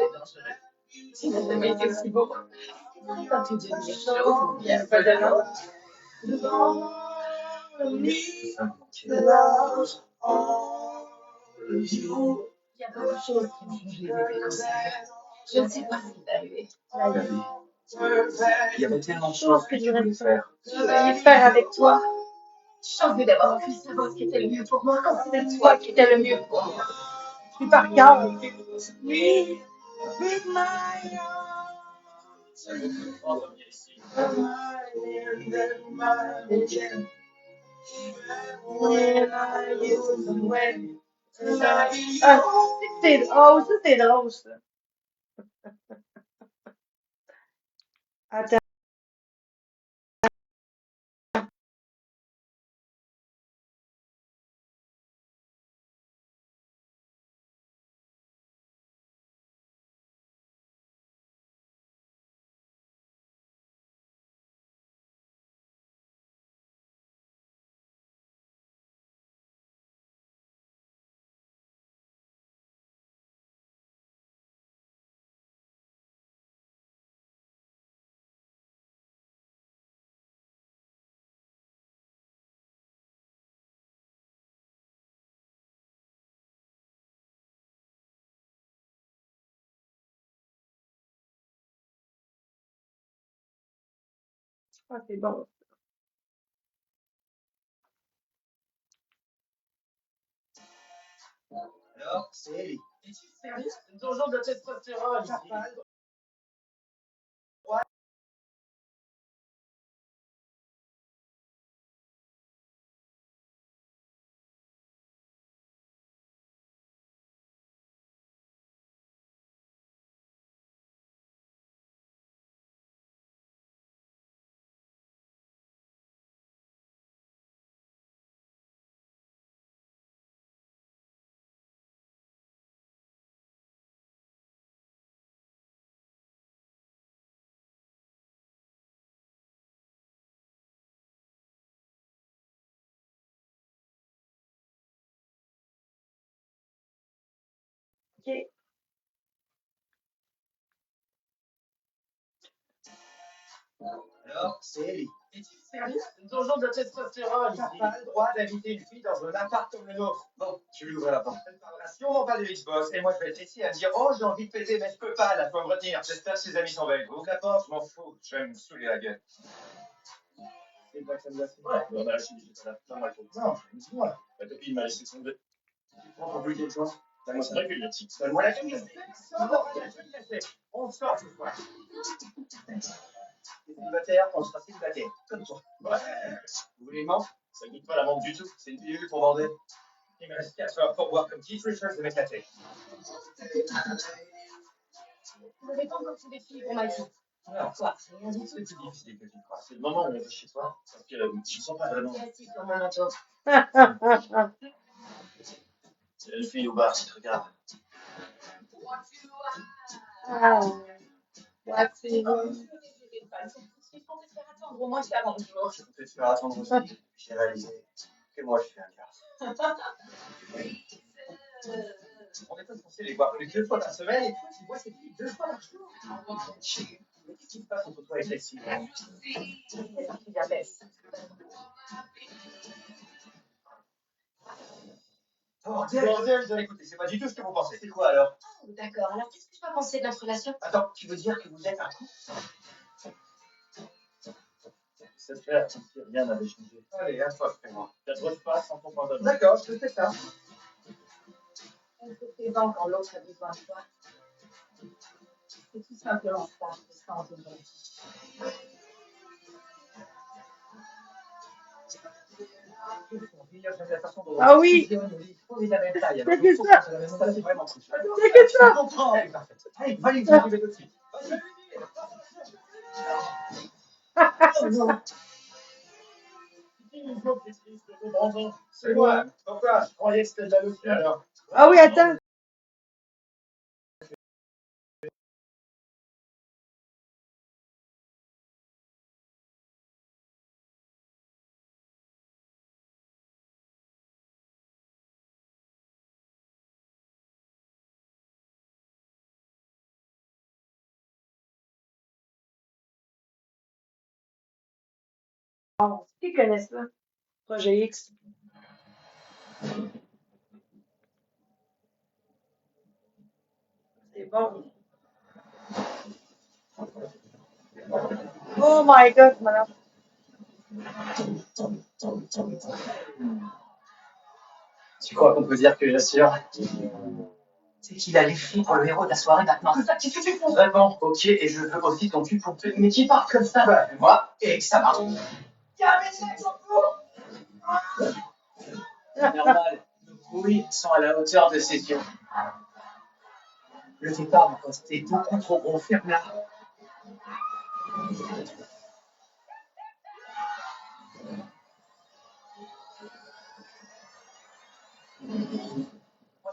Speaker 3: C'est dangereux. Mais c'est aussi beau. Quand tu deviens chaud, il y a pas de l'eau.
Speaker 6: C'est ça,
Speaker 3: Il y a beaucoup de choses qui m'ont changé depuis qu'on s'est vu. Je ne sais pas ce qui est arrivé.
Speaker 1: La
Speaker 6: la
Speaker 1: vie.
Speaker 6: vie. Il y avait tellement de choses que tu voulais faire.
Speaker 1: Je voulais faire avec toi.
Speaker 3: Je suis envie d'avoir pu savoir ce qui était le mieux pour moi quand c'était toi qui étais le mieux pour moi.
Speaker 1: Puis par cœur.
Speaker 6: Ça veut dire que on revient ici.
Speaker 1: Ah, oh, ça c'est drôle, ça. Attends. Ah, c'est bon.
Speaker 5: Alors, c'est Ellie. Es-tu sérieux? Toujours de testostérone ici.
Speaker 1: OK.
Speaker 5: Alors, c'est Ellie. Es-tu sérieux? Toujours de testostérone ici. T'as pas le droit d'inviter une fille dans un appart comme le nôtre. Bon, je vais lui ouvrir la porte. Elle parlera sûrement pas de Xbox et moi je vais être ici à me dire oh j'ai envie de péter mais je peux pas, là faut me retenir. J'espère que ses amis sont belles. Ouvre la porte, je m'en fous. Je vais me saouler la gueule. C'est pas que ça me laisse. Ouais, on a lâché les là. Non, dis-moi. Ta copine m'a laissé tomber. Tu prends pour plus quelque chose? Moi c'est vrai que le type. Donne-moi la clé. On sort ce soir. Les célibataires, on sera célibataires, comme toi. Ouais. Vous voulez une menthe? Ça goûte pas la menthe du tout. C'est une pilule pour bander. Il me reste 4 heures pour boire comme Keith Richards de m'éclater.
Speaker 3: Vous n'avez pas encore trouvé de filles pour ma fille.
Speaker 5: Alors, quoi? C'est rien du tout. C'est plus difficile que tu crois. C'est le moment où on est chez toi. Parce que je ne sens pas vraiment.
Speaker 3: C'est assis sur mon manteau.
Speaker 5: C'est une fille au bar, si tu regardes.
Speaker 1: Ah, voici.
Speaker 3: Il faut te faire attendre au moins jusqu'à avant le jour.
Speaker 5: Je peux te faire attendre aussi. J'ai réalisé que moi, je suis un gars. On est pas censé les voir plus que 2 fois par semaine et toi, tu vois ces filles 2 fois par jour. Mais qu'est-ce qui se passe entre toi et celle-ci?
Speaker 3: Qu'est-ce qui la baisse?
Speaker 5: Bordel, écoutez, c'est pas du tout ce que vous pensez. C'est quoi alors?
Speaker 3: Oh, d'accord. Alors, qu'est-ce que je dois penser de notre relation?
Speaker 5: Attends, tu veux dire que vous êtes un couple? Cette faire comme si rien n'avait changé. Allez, à toi, fais-moi. T'approches pas sans ton pantalon. D'accord, je te fais ça.
Speaker 3: On se présente quand l'autre a besoin de toi. C'est tout simplement ça, le sens de notre vie.
Speaker 1: Ah oui.
Speaker 5: On est de la même taille.
Speaker 1: C'est que ça.
Speaker 5: C'est vraiment cool.
Speaker 1: C'est que ça.
Speaker 5: Je comprends. Elle est parfaite. Allez, va lui dire, je vais tout de suite. C'est moi. Pourquoi? Je croyais que c'était de la lotion alors.
Speaker 1: Ah oui, attends. Qui connaît ça? Projet X. C'est bon. Oh my God, madame.
Speaker 5: Tu crois qu'on peut dire que j'assure? C'est qu'il a les filles pour le héros de la soirée maintenant. C'est ça, qu'est-ce que tu fais? Vraiment, ok, et je veux aussi ton cul pour te... Mais qui part comme ça? Bah, moi, et que ça marche. Normal, nos couilles sont à la hauteur de ses yeux. Le départ m'a costé beaucoup trop gros, ferme-la. Moi, je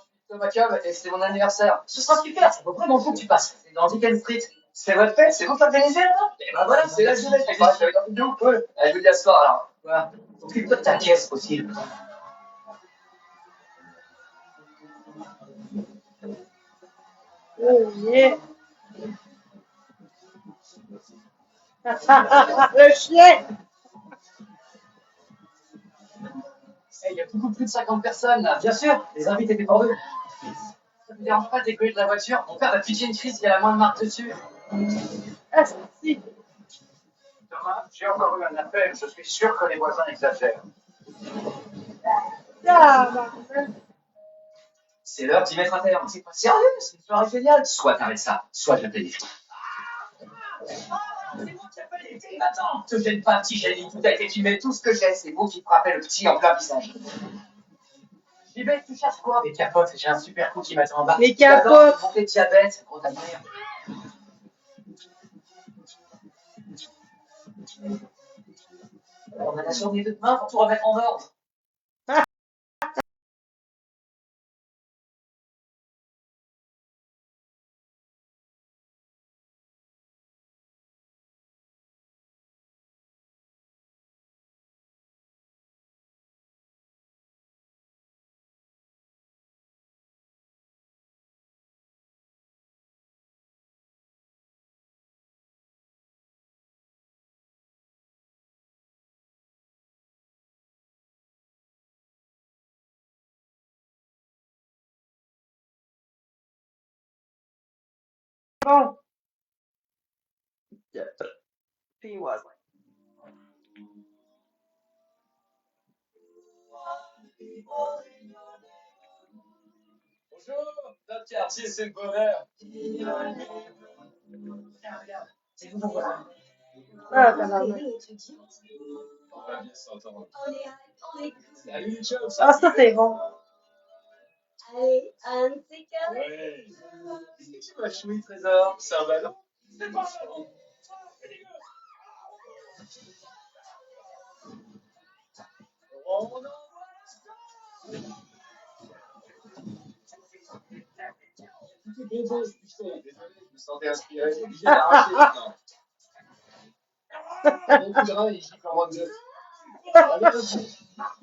Speaker 5: suis Thomas Cab et c'est mon anniversaire. Ce sera super, ça vaut vraiment le coup que tu passes. C'est dans Dickens Street. C'est votre fête, c'est vous qui organisez là? Et ben voilà, c'est la journée. Je vais dans une double. Ouais. Je vous dis à ce soir alors. Voilà. Occupe-toi de ta caisse possible.
Speaker 1: Oh yeah. Le chien.
Speaker 5: Il y a beaucoup plus de 50 personnes là. Bien sûr, les invités étaient pour eux. Ça ne me dérange pas de décoller de la voiture. Mon père va pitcher une crise, il y a la moindre marque dessus.
Speaker 1: Ah, si.
Speaker 5: Maman, j'ai encore eu un appel. Je suis sûr que les voisins exagèrent.
Speaker 1: Tabarnak.
Speaker 6: C'est l'heure d'y mettre un terme. C'est pas sérieux, c'est une soirée géniale. Soit t'arrêtes ça, soit je t'ai dit. C'est moi qui appelle les filles, attends. Te gêne pas, petit génie, tout a été filmé, tout ce que j'ai, c'est vous qui frappez le petit en plein visage. JB, tu cherches quoi?
Speaker 5: Des capotes, j'ai un super coup qui m'attend en bas.
Speaker 1: Les capotes.
Speaker 6: Montée de diabète, gros ta mère. On a la journée de demain pour tout remettre en ordre.
Speaker 1: Bon. He was like.
Speaker 6: Bonjour, notre quartier, c'est le bonheur.
Speaker 3: Regarde, regarde. C'est vous, voilà.
Speaker 1: Ah, tabarnak.
Speaker 6: On va bien s'entendre. Salut, ciao.
Speaker 1: Ah, ça, c'est bon.
Speaker 7: Allez, un de ces quatre.
Speaker 6: Ouais. Qu'est-ce que tu m'as choué, Trésor? C'est un ballon? C'est pas un ballon. On envoie la Désolé, je me sentais inspiré, j'ai obligé d'arracher maintenant. Mon coup de rein, il gifle en moins de deux.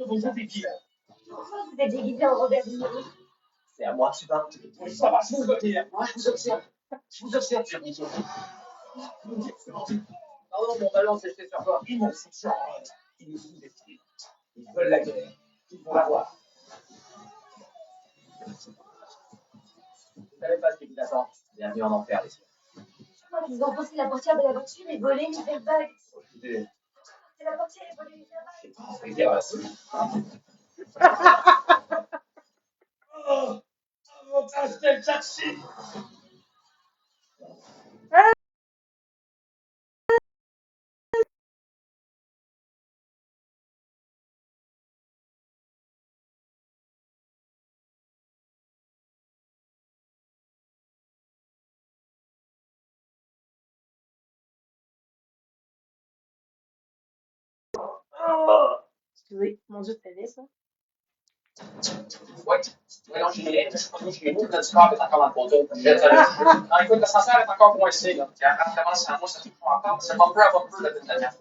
Speaker 6: Bonjour, Pipi, là.
Speaker 7: Pourquoi vous êtes déguisé en Robert De Niro?
Speaker 6: C'est à moi que tu parles. Oui, ça va, je vous observe. Moi, je vous observe. Je vous observe, tu Mickey. Pardon, mon ballon s'est jeté sur toi. Ils m'ont fait ça. Ils nous sous-estiment. Ils veulent la guerre. Ils vont l'avoir. Vous savez pas ce qui vous attend. Bienvenue en enfer, les filles.
Speaker 7: Je crois qu'ils ont poussé la portière de la voiture et volé une airbag.
Speaker 6: Écoutez,
Speaker 7: C'est la portière et volé une airbag.
Speaker 6: c'est pas très grave. Oh, avantage del taxi.
Speaker 1: Excusez, mon Dieu, c'était laid, ça.
Speaker 6: Ouais, non, j'ai rien. Je suis pas chez nous. Notre score est encore dans le poteau. Jette ça là. Non, écoute, l'ascenseur est encore coincé, là. Puis après, commence à moi, ça fait pas encore. C'est bumper à bumper, la dernière.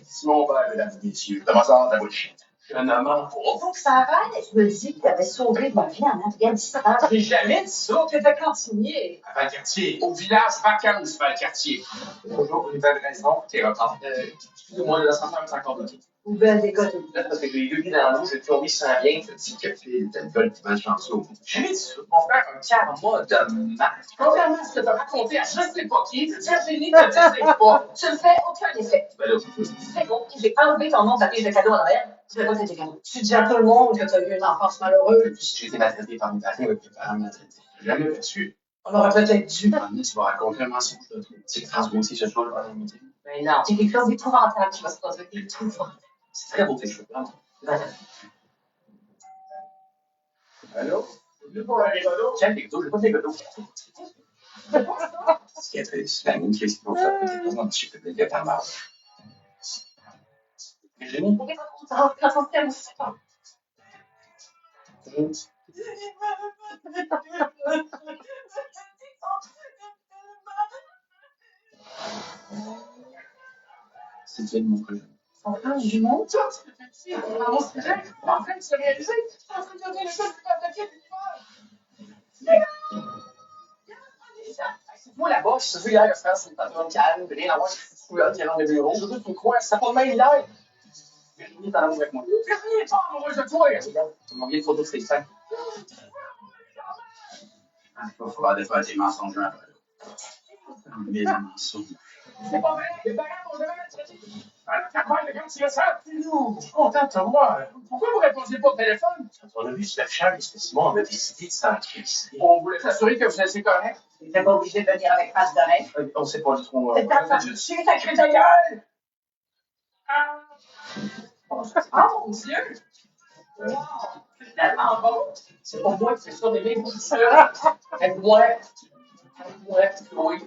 Speaker 2: Simon Père, mesdames et messieurs, comment ça va ta bullshit?
Speaker 6: Jeune amant.
Speaker 3: Oh, faut que ça arrête. Je me dis que t'avais sauvé ma vie en Afghanistan.
Speaker 6: J'ai jamais dit ça.
Speaker 3: T'étais cantinier.
Speaker 2: À quartier. Au village vacances, quartier.
Speaker 6: Bonjour, vous avez raison. T'es retard. Excusez-moi, l'ascenseur est encore bloqué.
Speaker 3: Ou ben des gars de
Speaker 6: Là, parce que j'ai eu dans l'eau, j'ai tourné sans rien.
Speaker 2: Petit café, t'as une gueule qui mange en dessous.
Speaker 6: J'ai dit ça. Mon frère a un karma de marque. Contrairement à ce que t'as raconté à je sais pas qui, Virginie te désire pas.
Speaker 3: Tu ne fais aucun effet.
Speaker 2: Ben là,
Speaker 3: C'est bon, j'ai enlevé ton nom de ta fiche de cadeau à Noël. Tu fais pas tes cadeaux. Tu dis à tout le monde que tu as eu une enfance malheureuse.
Speaker 2: j'ai été maltraité par mes parents, mes parents m'ont traité. J'ai jamais perçu.
Speaker 3: On aurait peut-être dû.
Speaker 2: Tu vas raconter un mensonge, là. Tu sais que France Gauthier, ce soir, je vais aller m'imiter.
Speaker 3: Mais non, c'est quelque chose d'épouvantable qui va se passer. Épouvantable.
Speaker 2: C'est très beau tes cheveux, vraiment. Allô?
Speaker 6: Juste pour la rigolo.
Speaker 2: Quel rideau? J'ai pas de rideau. Cicatrice, la mine qui est pour ça. C'est pas un petit peu de gâte à marre. Virginie?
Speaker 3: Mais qu'est-ce qu'on s'en quand on s'aime, c'est pas.
Speaker 2: C'est bien mon collègue.
Speaker 3: Enfin, du monde.
Speaker 6: C'est vraiment sujet. En train de se réaliser. En train de donner le jeu du papier du c'est moi la bosse. Je veux hier, le frère, c'est le patron calme, rien à voir avec cette coulotte qui est dans le bureau. Je veux que tu me crois, ça pas de même hier. Virginie est en amour avec moi. Virginie est pas amoureuse de toi. Regarde, tu m'as envoyé une photo de FaceTime.
Speaker 2: Il va falloir défaire tes mensonges un peu.
Speaker 6: C'est pas vrai, les parents vont jamais maltraiter. Ta mère, quand tu le sens, dis-nous. Je suis content de te voir. Pourquoi vous ne répondiez pas au téléphone? On a vu Snapchat et Simon, on a décidé de s'en crisser. On voulait s'assurer que vous étiez correct.
Speaker 3: Il n'était pas obligé de venir avec face d'oreille.
Speaker 6: On sait pas du tout.
Speaker 3: C'est ta femme. C'est ta crise de gueule! Oh mon Dieu! Wow! C'est tellement beau!
Speaker 6: C'est pas moi qui fais ça, bébé. Moi, je suis ça. Aide-moi. Aide-moi, Chloé.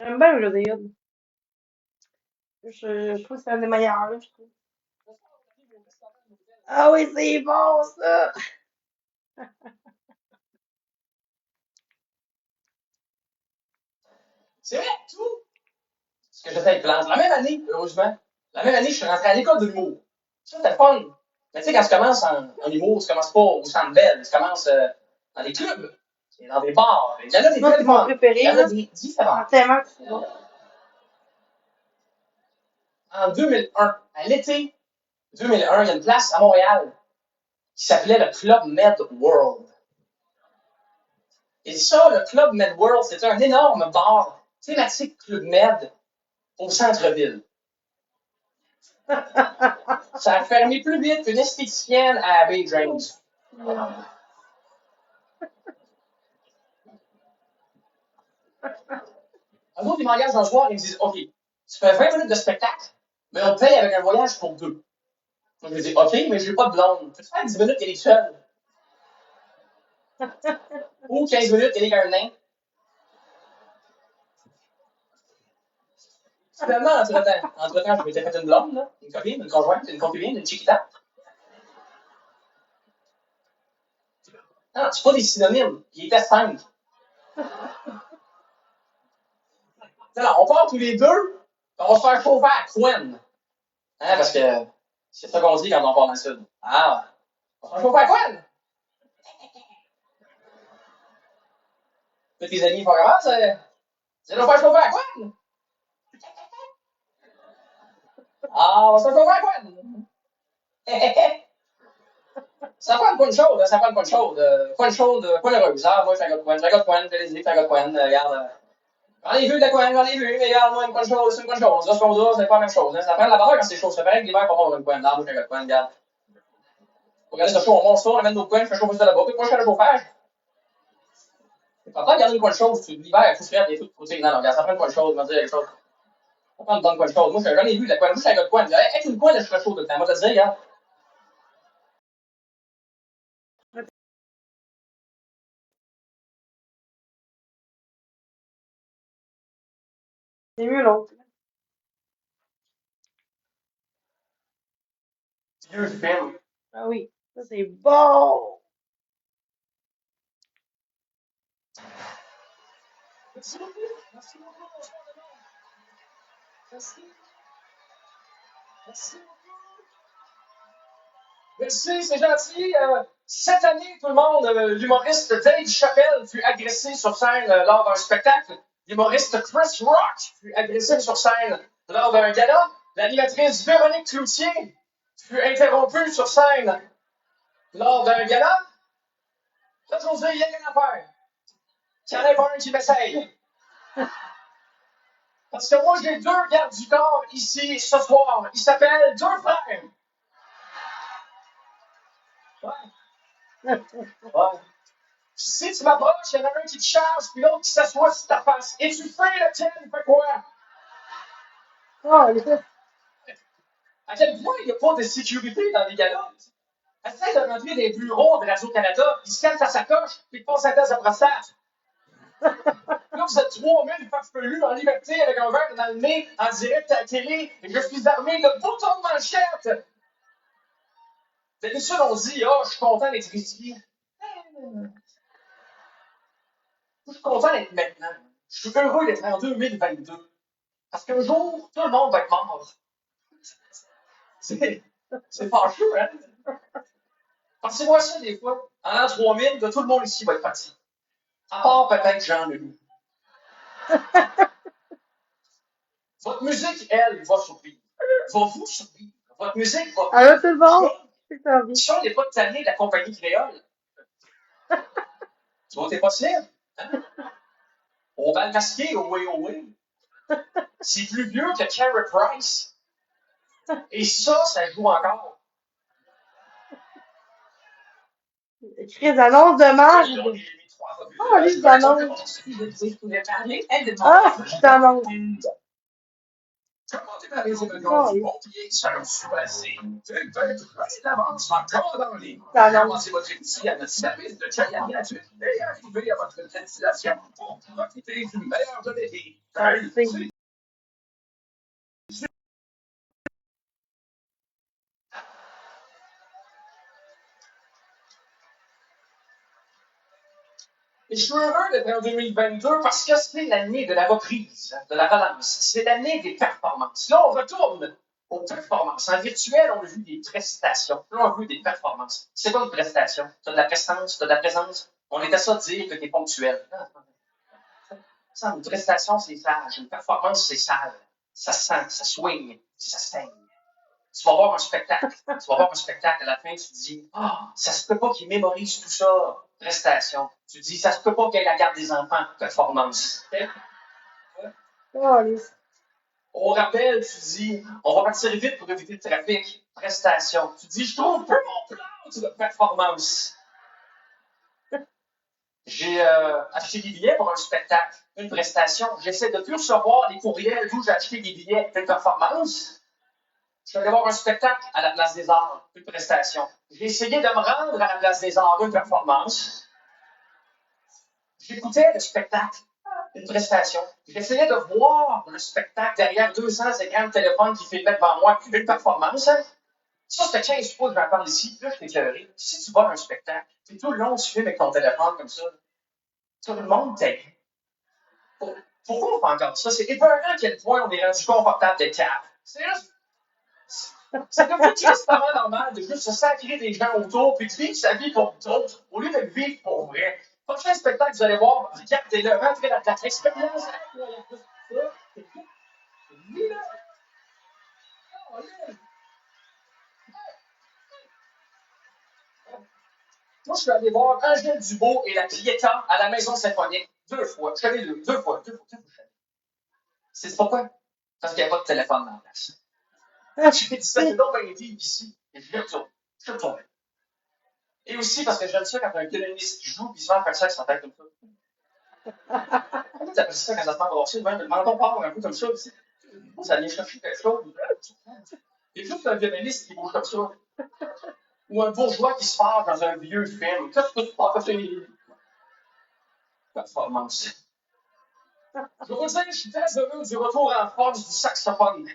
Speaker 1: J'aime bien le délire. Je trouve que c'est un des meilleurs, là, je trouve. Ah oui, c'est bon, ça!
Speaker 6: C'est vrai, tout ce que j'ai fait avec Plante. La même année, heureusement, la même année, je suis rentré à l'école de l'humour. Ça, c'était fun. Mais tu sais, quand tu commences en humour, tu commences pas au Centre Bell, tu commences dans des clubs, dans des bars. Il y en a des
Speaker 1: Moi,
Speaker 6: très
Speaker 1: c'est mon
Speaker 6: fun. Il
Speaker 1: préféré,
Speaker 6: y en a
Speaker 1: là.
Speaker 6: des différents.
Speaker 1: Ah, tellement que c'est bon.
Speaker 6: En 2001, à l'été 2001, il y a une place à Montréal qui s'appelait le Club Med World. Et ça, le Club Med World, c'était un énorme bar thématique Club Med au centre-ville. Ça a fermé plus vite qu'une esthéticienne à Bay James. Un autre, ils m'engagent un soir, ils me disent OK, tu fais 20 minutes de spectacle, mais on te paye avec un voyage pour 2. Donc, je dis OK, mais j'ai pas de blonde. Peux-tu faire 10 minutes qu'elle est seule? Ou 15 minutes qu'elle est avec un nain? Finalement, entre-temps, je m'étais fait une blonde, là, une copine, une conjointe, une concubine, une chiquita. Non, c'est pas des synonymes. Il était 5. Alors, on part tous les deux, on va se faire chauffer à Quen. Hein, parce que c'est ça qu'on dit quand on part dans le sud. Ah, on va se faire chauffer à Quen. Tes amis font comment, c'est nous faire chauffer à Quen. Ah, on va se faire chauffer à Quen. Ça prend une pointe chaude, hein, ça prend une pointe chaude. Pointe chaude, pointe heureuse. Ah, moi, je suis un gars de Quen, je suis un gars de Quen, regarde. J'en ai vu de la Quen, j'en ai vu, mais regarde, moi, une pointe chaude, c'est une pointe chaude. Là, ce qu'on dit, c'est pas la même chose. Hein. Ça prend de la valeur quand c'est chaud. C'est pareil que l'hiver pour avoir une Quen. Ah, moi, je suis un gars de Quen, regarde. Pour regarder ce chaud, on monte ça, on amène nos Quen, je fais chauffer ça là-bas. Puis moi, je fais le chauffage. C'est pas garder une pointe chaude, l'hiver, il faut se faire des trucs. Non, regarde, ça prend une pointe chaude, je vais dire quelque chose. On prend une bonne pointe chaude. Moi, j'en ai vu de la Quen. Moi, je suis un gars de Quen. Avec une Quen, je serais chaud tout le temps. Moi, je te dis, regarde.
Speaker 1: C'est mieux l'autre.
Speaker 6: Dieu film.
Speaker 1: Ah oui, ça c'est bon!
Speaker 6: Merci beaucoup. Merci beaucoup. Merci. Merci beaucoup. Merci, c'est gentil. Cette année, tout le monde, l'humoriste Dave Chappelle fut agressé sur scène lors d'un spectacle. L'humoriste Chris Rock fut agressé sur scène lors d'un gala. L'animatrice Véronique Cloutier fut interrompue sur scène lors d'un gala. Là, je vous dis, il y a une affaire. Il y en a pas un qui m'essaye. Parce que moi, j'ai 2 gardes du corps ici ce soir. Ils s'appellent 2 frères. Ouais. Ouais. Si tu m'approches, il y en a un qui te charge, puis l'autre qui s'assoit sur ta face. Et tu fais lequel fait quoi?
Speaker 1: Oh, il est
Speaker 6: À quel point il n'y a pas de sécurité dans les galas? Essaye de rentrer des bureaux de Radio-Canada, ils scannent ta sacoche, puis ils te passent un test de prostate. Là, vous êtes 3000 farfelus en liberté avec un verre dans le nez, en direct à la télé, et je suis armé de boutons de manchette. D'habitude, on dit, je suis content d'être ici. Je suis content d'être maintenant. Je suis heureux d'être en 2022. Parce qu'un jour, tout le monde va être mort. C'est fâcheux, hein? Pensez-moi ça des fois. En l'an 3000, tout le monde ici va être parti. À part peut-être Jean Leloup. Votre musique, elle, va survivre. Va vous survivre. Votre musique va
Speaker 1: Alors, tout le monde,
Speaker 6: vivre.
Speaker 1: c'est envie.
Speaker 6: Si on n'est pas tanné de la compagnie créole, c'est possible. Hein? On va le masquer, oui. C'est plus vieux que Carey Price. Et ça joue encore.
Speaker 1: Chris, annonce de marde. Oh, les annonces.
Speaker 3: Si vous pouvez parler, aide-moi.
Speaker 1: Ah, d'annonce.
Speaker 2: Comment démarrer les événements du pompier? Ça me suis passé. C'est peut-être pas d'avance encore dans les. Commencez votre épicerie à notre service de chariot gratuit et arrivez à votre destination pour profiter du meilleur de l'été. Salut!
Speaker 6: Et je suis heureux d'être en 2022 parce que c'est l'année de la reprise, de la relance. C'est l'année des performances. Là, on retourne aux performances. En virtuel, on a vu des prestations. Là, on veut des performances. C'est quoi une prestation? Tu as de la prestance, tu as de la présence. On est à ça de dire que tu es ponctuel. Ça, une prestation, c'est sage. Une performance, c'est sale. Ça sent, ça swing, ça saigne. Tu vas voir un spectacle. À la fin, tu te dis, ça se peut pas qu'il mémorise tout ça. Prestation. Tu te dis, ça se peut pas qu'il ait la garde des enfants. Performance. Okay?
Speaker 1: Oh, les...
Speaker 6: Au rappel, tu dis, on va partir vite pour éviter le trafic. Prestation. Tu dis, je trouve peu mon plan de performance. J'ai acheté des billets pour un spectacle, une prestation. J'essaie de plus recevoir des courriels d'où j'ai acheté des billets, une performance. Je suis allé voir un spectacle à la Place des Arts, une prestation. J'ai essayé de me rendre à la Place des Arts, une performance. J'écoutais le spectacle, une prestation. J'essayais de voir le spectacle derrière 200 écrans de téléphone qui filmaient devant moi, une performance. Hein? Ça, c'était 15 fois que j'en parle ici. Là, je t'ai éclairé. Si tu vois un spectacle, puis tout le long, tu filmes avec ton téléphone comme ça, tout le monde t'aide. Pourquoi on fait encore ça? C'est épeurant à quel point on est rendu confortable d'être calme. C'est juste. C'est devenu tristement normal de juste se sacrer des gens autour puis de vivre sa vie pour d'autres au lieu de le vivre pour vrai. Prochain spectacle, vous allez voir, regardez-le, rentrez dans l'expérience. Moi, je suis allé voir Angèle Dubois et la Pietà à la Maison Symphonique 2 fois. Je suis allé deux fois. C'est pourquoi? Parce qu'il n'y a pas de téléphone dans la place. J'ai dit ça, c'est donc bien été ici. Et je suis retourné. Et aussi parce que j'aime ça quand un violoniste joue, puis il se fait faire ça avec sa tête comme ça. Comment t'appelles ça quand ça se fait brasser? Le menton part un peu comme ça aussi. Ça vient chercher quelque chose. Il y a juste un violoniste qui bouge comme ça. Ou un bourgeois qui se part dans un vieux film. Qu'est-ce que tu penses? C'est une performance. Je veux vous dire, je suis très heureux du retour en force du saxophone.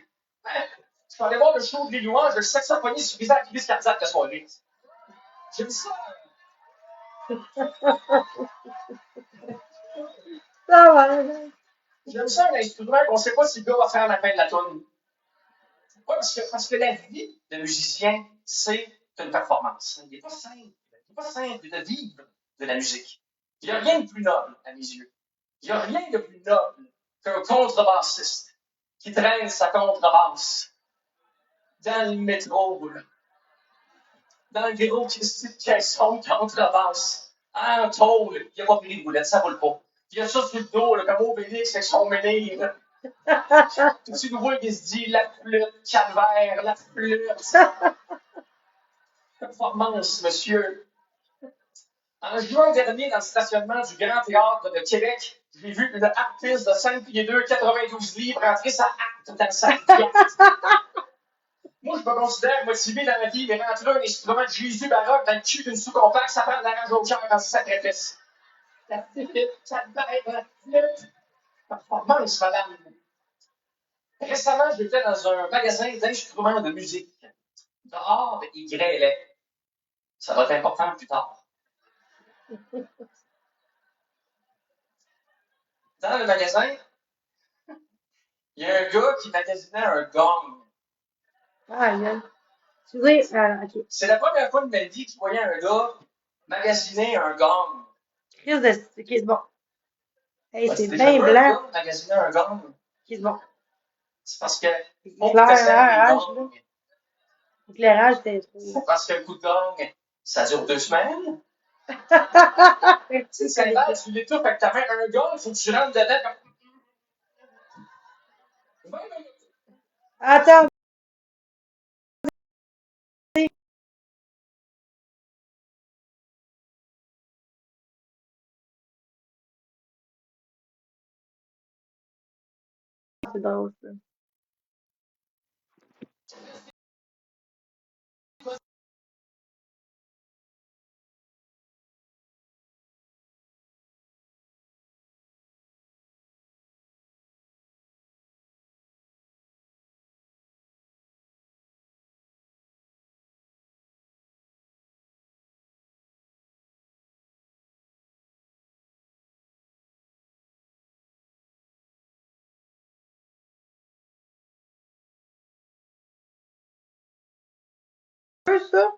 Speaker 6: Je suis allé voir le show de Les Louanges, le saxophoniste suffisant à crise cardiaque la soirée. J'aime ça.
Speaker 1: Ça va.
Speaker 6: J'aime ça un instrument qu'on ne sait pas si le gars va faire à la fin de la tune. Ouais, parce que la vie de musicien, c'est une performance. Il n'est pas simple de vivre de la musique. Il n'y a rien de plus noble à mes yeux. Il n'y a rien de plus noble qu'un contrebassiste qui traîne sa contrebasse dans le métro, dans le gros Christy de caisson de contrebasse, en tôle. Il n'y a pas pris de boulette, ça roule pas. Il y a ça sur le dos, là, comme Obélix avec son menhir. Tu le vois qui se dit la flûte, calvaire, la flûte. Performance, monsieur. En juin dernier, dans le stationnement du Grand Théâtre de Québec, j'ai vu une artiste de 5 pieds 2, 92 livres entrer sa acte dans le sac. Moi, je me considère motivé dans la vie, mais rentrer un instrument de Jésus baroque dans le cul d'une sous-compacte, ça prend de la rage au cœur dans ce sacrifice. La flûte, calvaire, la flûte. Performance, madame. Récemment, j'étais dans un magasin d'instruments de musique. Dehors, il grêlait. Ça va être important plus tard. Dans le magasin, il y a un gars qui magasinait un gong.
Speaker 1: Ah, aïe. Excusez, ok.
Speaker 6: C'est la première fois de ma vie que je voyais un gars magasiner un gong.
Speaker 1: Crise de... Ok, c'est bon. Hey,
Speaker 6: Ouais,
Speaker 1: c'est
Speaker 6: c'est déjà
Speaker 1: bien
Speaker 6: vu un
Speaker 1: blanc.
Speaker 6: gars magasiner un gong.
Speaker 1: Ok, c'est bon.
Speaker 6: C'est parce que faut que
Speaker 1: L'éclairage,
Speaker 6: t'essayes des
Speaker 1: là.
Speaker 6: gongs.
Speaker 1: L'éclairage était trop.
Speaker 6: Parce que le coup de gong, ça dure 2 semaines.
Speaker 1: C'est
Speaker 6: C'est sympa, tu l'étouffes avec ta main un gong, il faut que tu rentres dedans comme.
Speaker 1: Attends. C'est drôle, ça. Ça?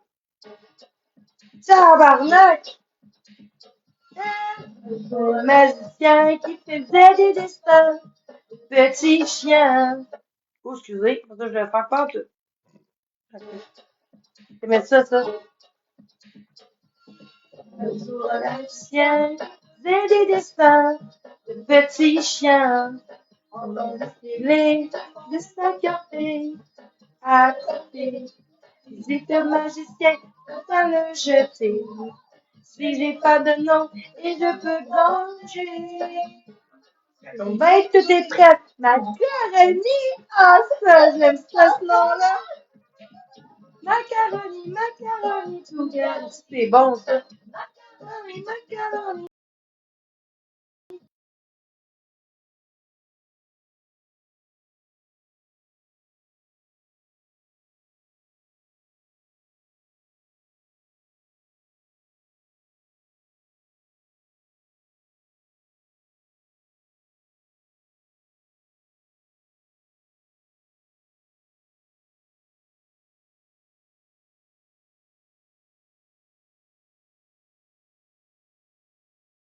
Speaker 1: Tabarnak! Le magicien qui faisait des destins. Petit chien. Oh, excusez. Ça, je vais faire peur, tout. Ok. Je vais mettre ça. Le magicien qui faisait des destins. Petit chien. On a les destins café. À côté. Visite le magicien. On va le jeter. Si j'ai pas de nom et je peux manger. Ben, tout est prêt. Macaroni. Ah, ça, j'aime ça, ce nom-là. Macaroni, tout bien. C'est bon, ça. Macaroni.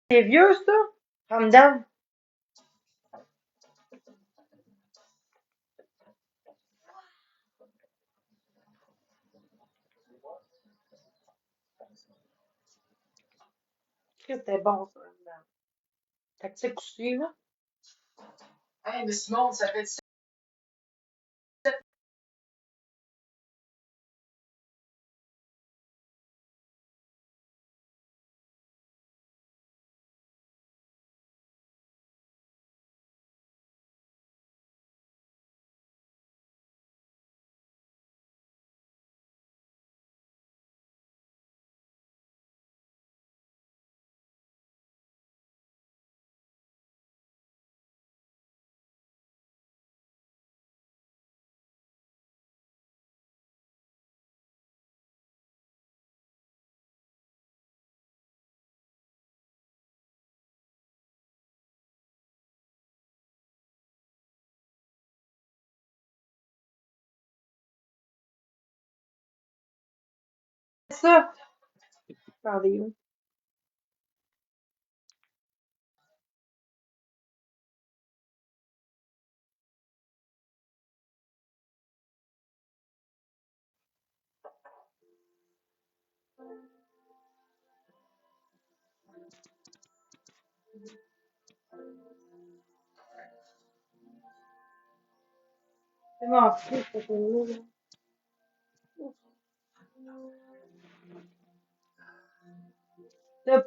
Speaker 1: C'est vieux, ça? Calm down. C'était bon, ça. Tactique aussi, là.
Speaker 6: Hey, mais Simon, ça fait
Speaker 1: Ça. Parlez-vous. C'est mon fils, ce film-là. Là.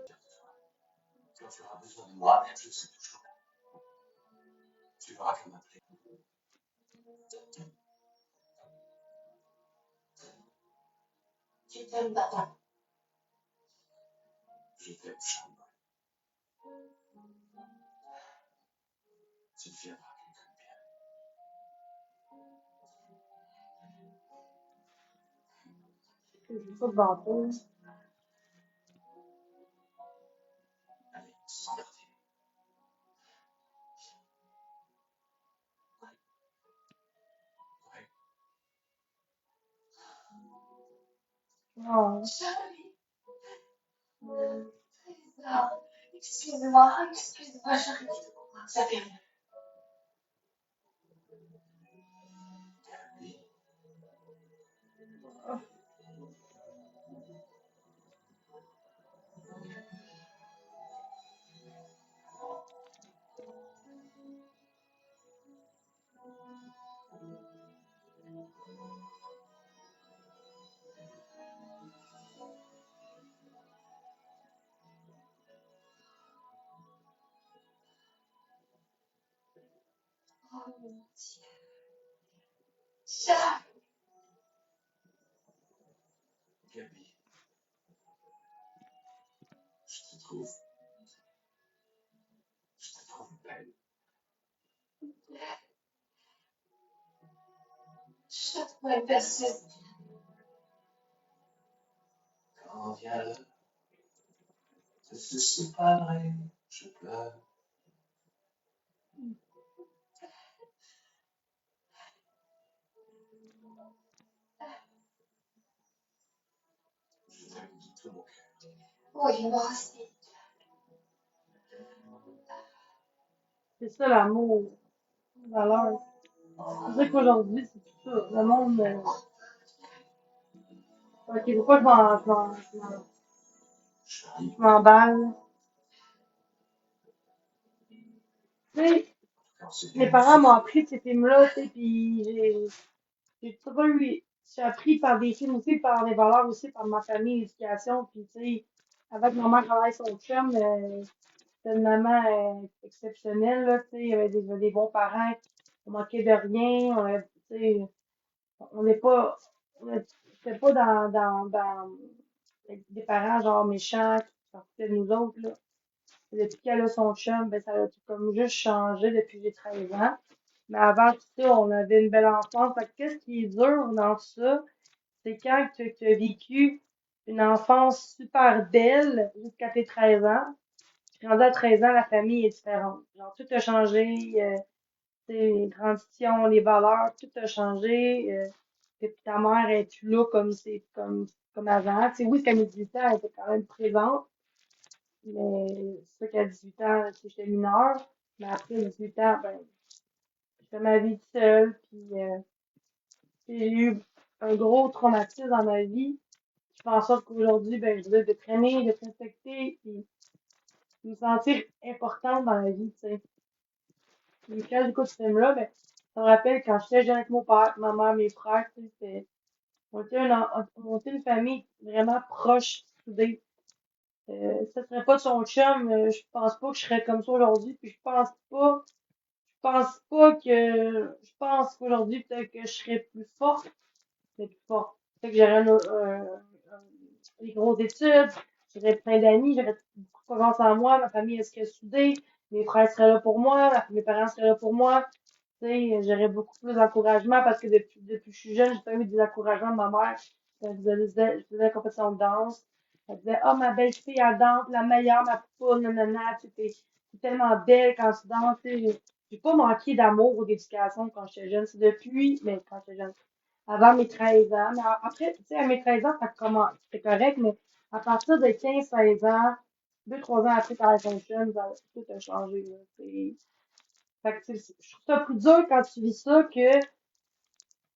Speaker 2: Quand tu auras besoin de moi, je suis toujours là. Tu verras que m'appeler.
Speaker 7: Tu t'aimes, papa.
Speaker 2: Je t'aime, Charles. Tu deviendras quelqu'un de bien.
Speaker 1: Je veux pas de bâton. Non.
Speaker 7: Trésor, excuse-moi, j'arrive de comprendre. Ça fait rien. Oh mon Dieu. Charles,
Speaker 2: Gabi, je te trouve belle.
Speaker 7: je te pourrais persiste.
Speaker 2: Quand vient l'heure de se séparer, je pleure. Je t'aime de tout mon cœur.
Speaker 7: Oui, moi aussi.
Speaker 1: C'est ça l'amour, valeur. C'est vrai qu'aujourd'hui, c'est tout ça. Le monde. Ok, pourquoi je m'emballe? Tu sais,
Speaker 2: Quand c'est
Speaker 1: mes
Speaker 2: bien,
Speaker 1: parents m'ont appris ces films-là, tu sais, puis j'ai toujours eu, j'ai appris par des films aussi, par des valeurs aussi, par ma famille, l'éducation, puis tu sais, avec ma mère travaille son chum, c'était une maman exceptionnelle, là, tu sais, il y avait des bons parents, on manquait de rien, tu sais, on n'est pas, c'était pas dans des parents genre méchants qui s'en foutaient de nous autres, là. Depuis qu'elle a son chum, ben ça a tout comme juste changé depuis que j'ai 13 ans. Mais avant tout ça, on avait une belle enfance. Fait que qu'est-ce qui est dur dans tout ça? C'est quand tu as vécu une enfance super belle jusqu'à tes 13 ans. Puis rendu à 13 ans, la famille est différente. Genre, tout a changé. Les transitions, les valeurs, tout a changé. Puis ta mère est plus là comme avant. Tu sais, oui, jusqu'à mes 18 ans, elle était quand même présente. Mais c'est sûr qu'à 18 ans, tu sais, j'étais mineure. Mais après 18 ans, ben, je fais ma vie toute seule. Puis j'ai eu un gros traumatisme dans ma vie. Je fais en sorte qu'aujourd'hui, ben, je voulais de traîner, de respecter, puis de me sentir importante dans la vie, tu sais. Et quand j'écoute ce film-là, ben, ça me rappelle quand j'étais jeune avec mon père, ma mère, mes frères, tu sais, on était une famille vraiment proche, soudée. Ça serait pas de son chum, je pense pas que je serais comme ça aujourd'hui, puis je pense qu'aujourd'hui, peut-être que je serais plus forte, mais plus forte. Peut-être que j'aurais des grosses études, j'aurais plein d'amis, j'aurais beaucoup de confiance en moi, ma famille elle serait soudée, mes frères seraient là pour moi, mes parents seraient là pour moi. Tu sais, j'aurais beaucoup plus d'encouragement parce que depuis que je suis jeune, j'ai pas eu des encouragements de ma mère. Je faisais la compétition de danse. Elle disait, oh, ma belle fille, elle danse, la meilleure, ma poule, nanana, tu sais, t'es tellement belle quand tu danses, tu sais. J'ai pas manqué d'amour ou d'éducation quand j'étais jeune. C'est depuis, mais quand j'étais jeune. Avant mes 13 ans. Mais après, tu sais, à mes 13 ans, ça commence. C'était correct, mais à partir de 15 16 ans, 2 3 ans après ta jeune, tout a changé, là. Fait que, je trouve ça plus dur quand tu vis ça que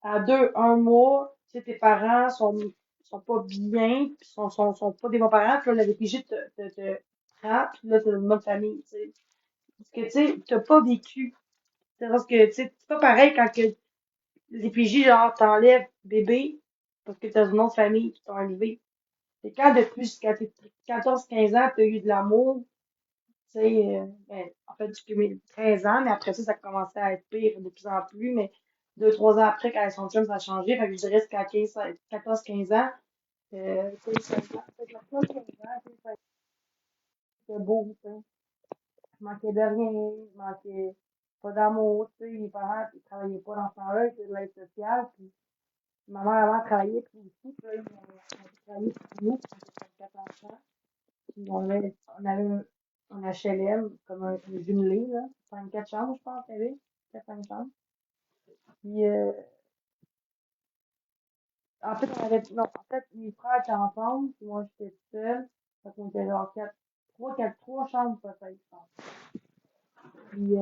Speaker 1: à 1 mois, tu sais, tes parents sont pas bien, pis sont pas des bons parents, puis là, la DPJ te prend, puis là, t'as une bonne famille, tu sais. Parce que, tu sais, t'as pas vécu. C'est parce que, tu sais, c'est pas pareil quand que les DPJ, genre, t'enlèvent bébé, parce que t'as une autre famille qui t'ont enlevé. C'est quand depuis jusqu'à tes 14 15 ans, t'as eu de l'amour, tu sais, ben, en fait, depuis mes 13 ans, mais après ça, ça commençait à être pire de plus en plus, mais 2 3 ans après, quand son chum, ça a changé, fait que je dirais jusqu'à 14 15 ans, tu sais, 16 ans, peut-être 14, 15 ans, tu sais, c'était beau, tu sais. Je manquais de rien, je manquais pas d'amour, tu sais, mes parents, ils travaillaient pas dans ce temps-là, ils faisaient de l'aide sociale, puis ma mère avant travaillait, puis aussi, puis là, ils ont travaillé pour nous, quand j'avais 4 enfants. Puis on avait un HLM, comme un jumelé, là. 4 chambres, je pense, qu'il y avait. 4 5 chambres. Puis, En fait, non, en fait, mes frères étaient ensemble, puis moi, j'étais seule. Fait qu'on était genre trois chambres peut-être, je pense. Puis,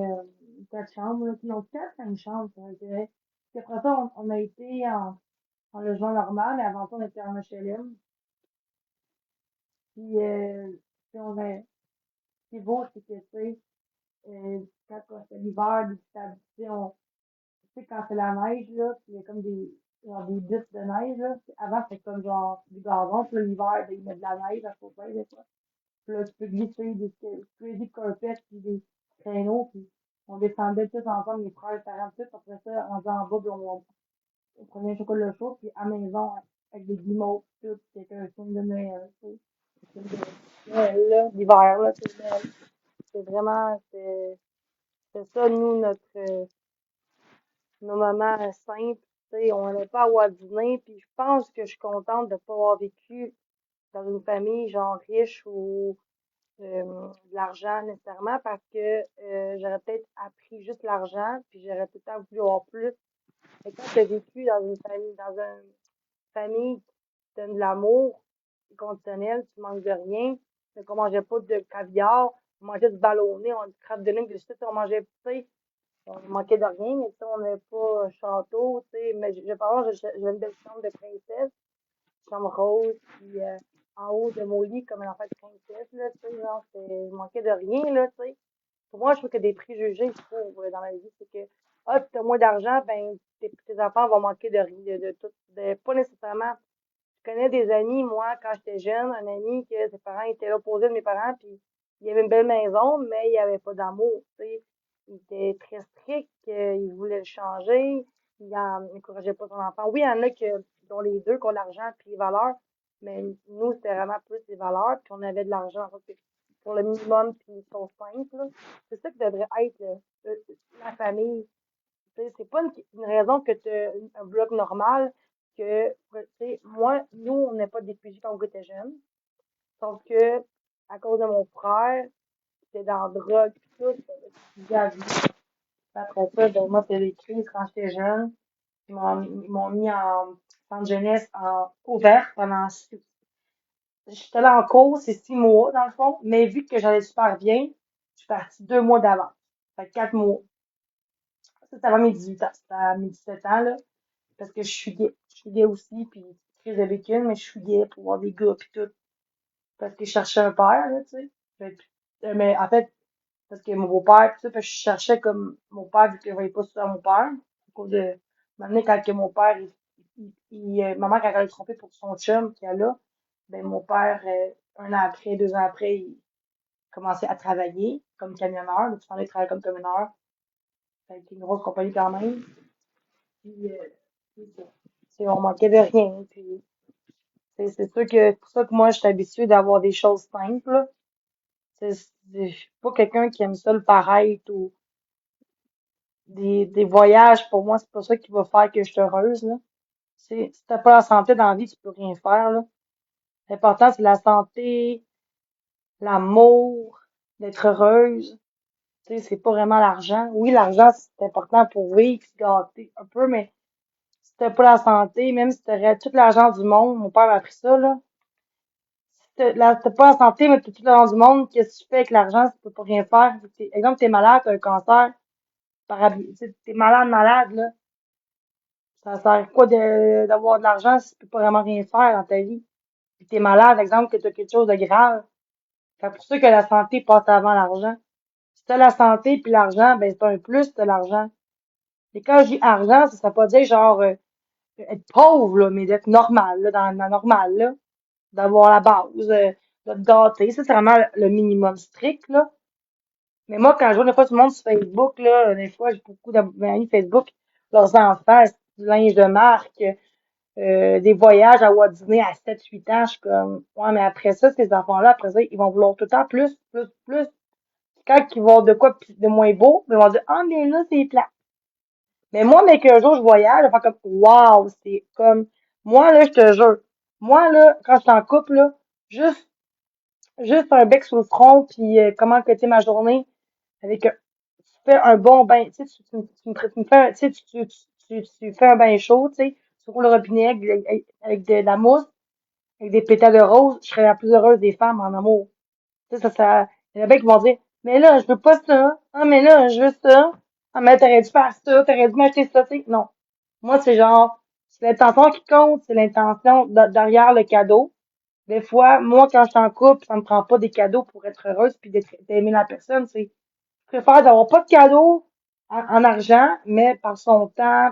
Speaker 1: 4 chambres, là. Puis non, 4, 5 chambres, ça dirait. Puis après ça, on a été en logement normal, mais avant ça, on était en HLM. Puis, puis ce qui est beau, c'est que, tu sais, quand c'est l'hiver, tu sais, quand c'est la neige, là, puis il y a comme genre des bits de neige, là. Avant, c'était comme genre du gazon, puis là, l'hiver, ben, ils mettent de la neige à côté, des fois. Puis là, tu peux glisser des carpets, puis des traîneaux, puis on descendait tous ensemble, les frères, les parents, tout. Après ça, on était en bas, puis on prenait un chocolat chaud, puis à la maison, avec des guimauves, tout, puis c'était un film de Noël, tu sais. Un film de Noël, là, l'hiver, là, c'est Noël. C'est vraiment, c'est ça, nous, nos moments simples, tu sais, on n'allait pas avoir dîner, puis je pense que je suis contente de ne pas avoir vécu dans une famille genre riche ou de l'argent nécessairement parce que j'aurais peut-être appris juste l'argent, puis j'aurais tout le temps voulu avoir plus. Et quand tu as vécu dans une famille qui donne de l'amour inconditionnel, tu manques de rien. Donc on mangeait pas de caviar, on mangeait du ballonné, du crabe de lune, on mangeait, tu sais, on manquait de rien, mais tu sais, on n'avait pas un château, tu sais, mais par exemple, j'avais une belle chambre de princesse, chambre rose, puis en haut de mon lit, comme un enfant de princesse, là, tu sais, genre, je manquais de rien, là, tu sais. Pour moi, je trouve que des préjugés, je trouve, dans la vie, c'est que, ah, si t'as moins d'argent, ben, tes enfants vont manquer de rien, de tout, pas nécessairement. Je connais des amis, moi, quand j'étais jeune, un ami que ses parents étaient l'opposé de mes parents, puis il avait une belle maison, mais il n'y avait pas d'amour, tu sais. Il était très strict, il voulait le changer, il n'encourageait pas son enfant. Oui, il y en a dont les deux, qui ont l'argent puis les valeurs, mais nous, c'était vraiment plus les valeurs, puis on avait de l'argent, en fait, pour le minimum, puis ils sont simples, là. C'est ça qui devrait être la famille. Tu sais, c'est pas une raison que tu as un bloc normal que, tu sais, moi, nous, on n'est pas des réfugiés quand on était jeunes. Sauf que, à cause de mon frère, qui était dans la drogue, pis tout, il a vu. Après ça, ben, moi, c'était des crises quand j'étais jeune. Ils m'ont mis en centre jeunesse ouvert pendant j'étais là en cours, c'est 6 mois, dans le fond. Mais vu que j'allais super bien, je suis partie 2 mois d'avant. Fait que 4 mois. Ça, c'était avant mes 18 ans. C'était à mes 17 ans, là. Parce que je suis gay. Je suis gay aussi, puis crise de bacon, mais je suis gay pour voir des gars pis tout. Parce que je cherchais un père, là, tu sais. Mais en fait, parce que mon beau-père, pis ça, fait que je cherchais comme mon père, vu que je voyais pas souvent mon père. À cause de, maintenant, quand que mon père, ma mère, quand elle a trompé pour son chum qu'il a là, ben, mon père, 1 an après, 2 ans après, il commençait à travailler comme camionneur. Donc, il travailler comme camionneur. Avec une grosse compagnie quand même. Puis, c'est ça. On manquait de rien. Puis, c'est sûr que c'est pour ça que moi, je suis habituée d'avoir des choses simples, là. Je suis pas quelqu'un qui aime ça le paraître ou des voyages. Pour moi, c'est pas ça qui va faire que je suis heureuse, là. Si t'as pas la santé dans la vie, tu peux rien faire, là. L'important, c'est la santé, l'amour, d'être heureuse. Tu sais, c'est pas vraiment l'argent. Oui, l'argent, c'est important pour vivre, se gâter un peu, mais si t'as pas la santé, même si t'aurais tout l'argent du monde, mon père m'a appris ça, là. Si t'as pas la santé, mais t'as tout l'argent du monde, qu'est-ce que tu fais avec l'argent si tu peux pas rien faire? Exemple, t'es malade, t'as un cancer, tu sais, t'es malade, là. Ça sert à quoi d'avoir de l'argent si tu peux pas vraiment rien faire dans ta vie? Puis t'es malade, exemple, que t'as quelque chose de grave. C'est pour ça que la santé passe avant l'argent. Si t'as la santé puis l'argent, ben c'est un plus de l'argent. Et quand je dis argent, ça serait pas dire genre être pauvre, là, mais d'être normal, là, dans la normale, là. D'avoir la base, de te gâter. Ça, c'est vraiment le minimum strict, là. Mais moi, quand je vois des fois tout le monde sur Facebook, là, des fois, j'ai beaucoup d'amis Facebook, leurs enfants, du linge de marque, des voyages à Walt Disney à 7 8 ans, je suis comme, ouais, mais après ça, ces enfants-là, après ça, ils vont vouloir tout le temps plus, plus, plus. Quand ils vont de quoi de moins beau, ils vont dire, ah, mais là, c'est plat. Mais moi, mais qu'un jour, je voyage, je vais faire comme, waouh, c'est comme, moi, là, je te jure, moi, là, quand je suis en couple, là, juste, juste un bec sur le front, puis comment que tu sais ma journée, avec tu fais un bon bain, tu sais, tu me fais, tu sais, tu fais un bain chaud, tu sais, sur le robinet avec de la mousse, avec des pétales de rose, je serais la plus heureuse des femmes en amour. Tu sais, il y en a bien qui vont dire, mais là, je veux pas ça. Ah, mais là, je veux ça. Ah, mais t'aurais dû faire ça, t'aurais dû m'acheter ça, tu sais. Non. Moi, c'est genre, c'est l'intention qui compte, c'est l'intention derrière le cadeau. Des fois, moi, quand je suis en couple, ça me prend pas des cadeaux pour être heureuse puis d'aimer la personne, c'est, je préfère d'avoir pas de cadeaux en argent, mais par son temps,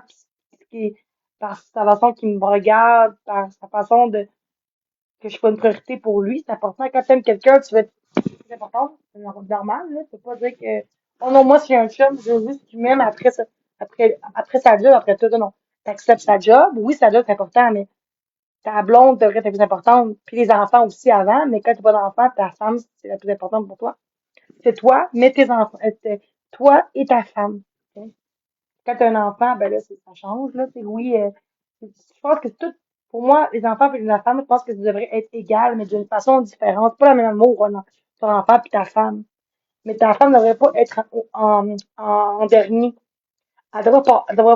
Speaker 1: par sa façon qu'il me regarde, par sa façon de, que je suis pas une priorité pour lui. C'est important. Quand tu aimes quelqu'un, tu veux être plus important. C'est normal, là. Tu peux pas dire que, oh non, moi, si j'ai un chum, je veux juste qu'il m'aime après ça, après sa job, après tout. Non. T'acceptes sa job. Oui, sa job, c'est important, mais ta blonde devrait être la plus importante. Puis les enfants aussi avant, mais quand tu pas d'enfants, ta femme, c'est la plus importante pour toi. C'est toi, mais tes enfants, toi et ta femme. Ok? Quand tu as un enfant, ben là, ça change, là. C'est oui, je pense que tout, pour moi, les enfants et la femme, je pense que ça devrait être égal, mais d'une façon différente. C'est pas la même amour, non. Ton enfant puis ta femme. Mais ta femme ne devrait pas être en dernier. Elle devrait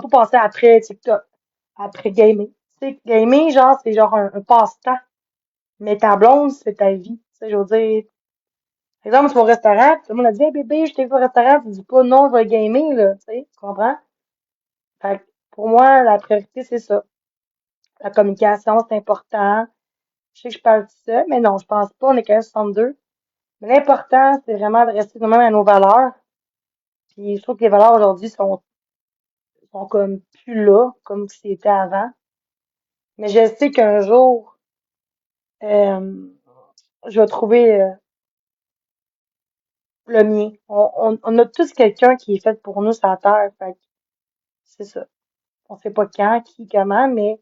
Speaker 1: pas passer après TikTok, après gaming. Tu sais, gaming, genre, c'est genre un passe-temps. Mais ta blonde, c'est ta vie. Tu sais, je veux dire, par exemple, tu vas au restaurant, puis tout le monde a dit, hey bébé, je t'ai vu au restaurant, tu dis pas non, je vais gamer, là. Tu sais, tu comprends? Fait que pour moi, la priorité, c'est ça. La communication, c'est important. Je sais que je parle de ça, mais non, je pense pas. On est quand même 62. Mais l'important, c'est vraiment de rester nous-mêmes à nos valeurs. Puis je trouve que les valeurs aujourd'hui sont comme plus là, comme c'était avant. Mais je sais qu'un jour, euh, je vais trouver le mien. On a tous quelqu'un qui est fait pour nous sur la terre. Fait que c'est ça. On sait pas quand, qui, comment, mais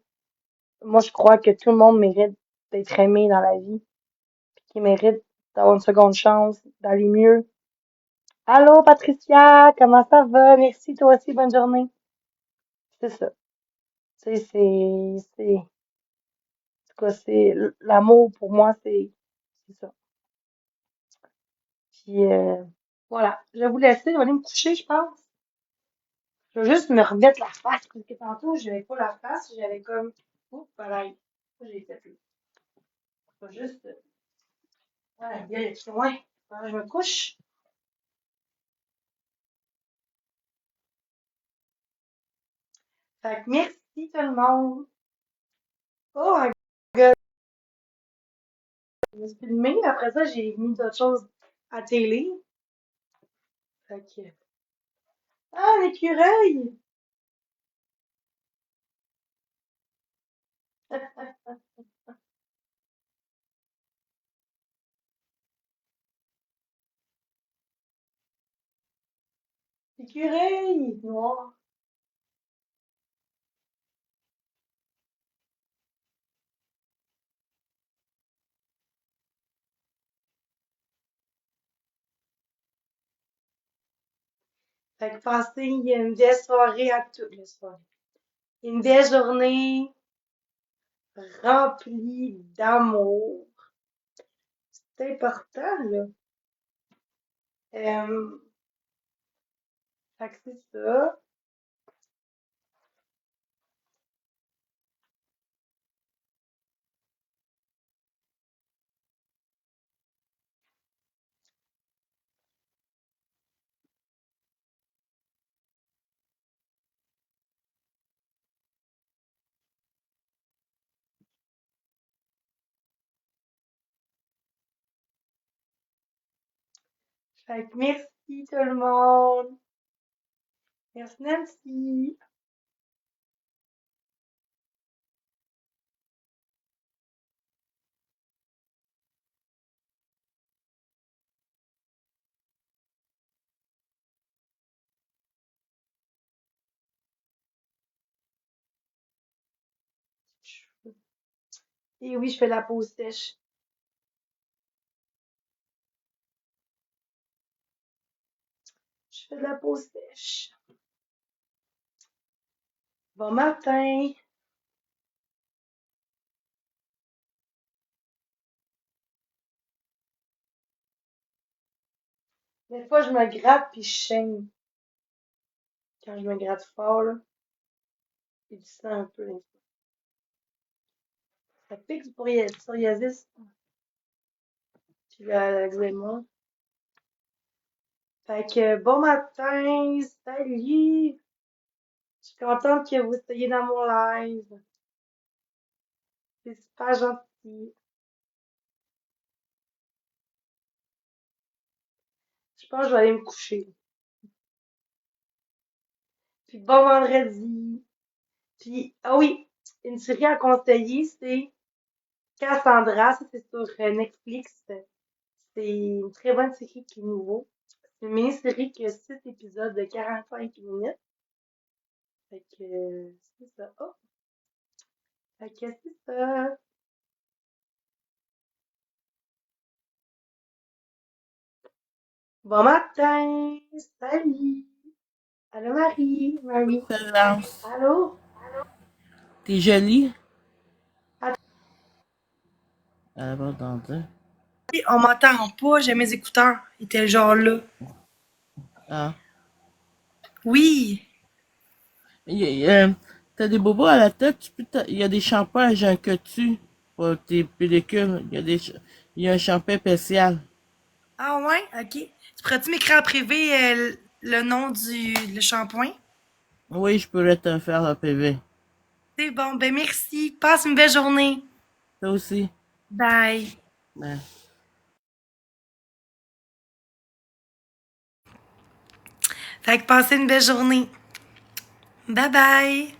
Speaker 1: moi, je crois que tout le monde mérite d'être aimé dans la vie. Puis qu'il mérite d'avoir une seconde chance, d'aller mieux. Allô, Patricia, comment ça va? Merci, toi aussi, bonne journée. C'est ça. Tu sais, en tout cas, l'amour pour moi, c'est ça. Puis, voilà. Je vais vous laisser, je vais aller me coucher, je pense. Je vais juste me remettre la face, parce que tantôt, j'avais pas la face, j'avais comme, oups, pareil. J'ai fait là. Je vais juste, voilà, bien être loin. Alors, je me couche. Fait que merci tout le monde. Oh, un gars, je me suis filmée, après ça, j'ai mis d'autres choses à télé. Fait que, ah, l'écureuil! L'écureuil! Noir. Fait que passez une belle soirée à toutes les soirées. Une belle journée remplie d'amour. C'est important, là. Euh, fait que c'est ça. Fait que merci tout le monde. Merci Nancy. Et oui, je fais la pause sèche. Je fais de la pause sèche. Bon matin. Des fois, je me gratte puis je saigne. Quand je me gratte fort, là, il du sang un peu. Ça pique du psoriasis. Puis l'eczéma. Fait que bon matin, salut! Je suis contente que vous soyez dans mon live. C'est super gentil. Je pense que je vais aller me coucher. Puis bon vendredi. Puis, ah oui, une série à conseiller, c'est Cassandra. Ça, c'est sur Netflix. C'est une très bonne série qui est nouveau. C'est une mini-série qui a 6 épisodes de 45 minutes. Fait que, c'est ça. Oh! Fait que c'est ça. Bon matin! Salut! Allô Marie? Marie?
Speaker 8: Excellence.
Speaker 1: Allô?
Speaker 8: T'es jolie?
Speaker 1: Attends,
Speaker 8: Elle va t'entendre.
Speaker 1: on m'entend pas, j'ai mes écouteurs. Ils étaient genre là.
Speaker 8: Ah.
Speaker 1: Oui!
Speaker 8: T'as des bobos à la tête, il y a des shampoings à jeun que tu pour tes pellicules. Il y a un shampoing spécial.
Speaker 1: Ah ouais? Ok. Tu pourrais-tu m'écrire en privé le nom le shampoing?
Speaker 8: Oui, je pourrais te faire un PV.
Speaker 1: C'est bon, ben merci. Passe une belle journée.
Speaker 8: Toi aussi.
Speaker 1: Bye.
Speaker 8: Ben.
Speaker 1: Fait que passez une belle journée. Bye bye.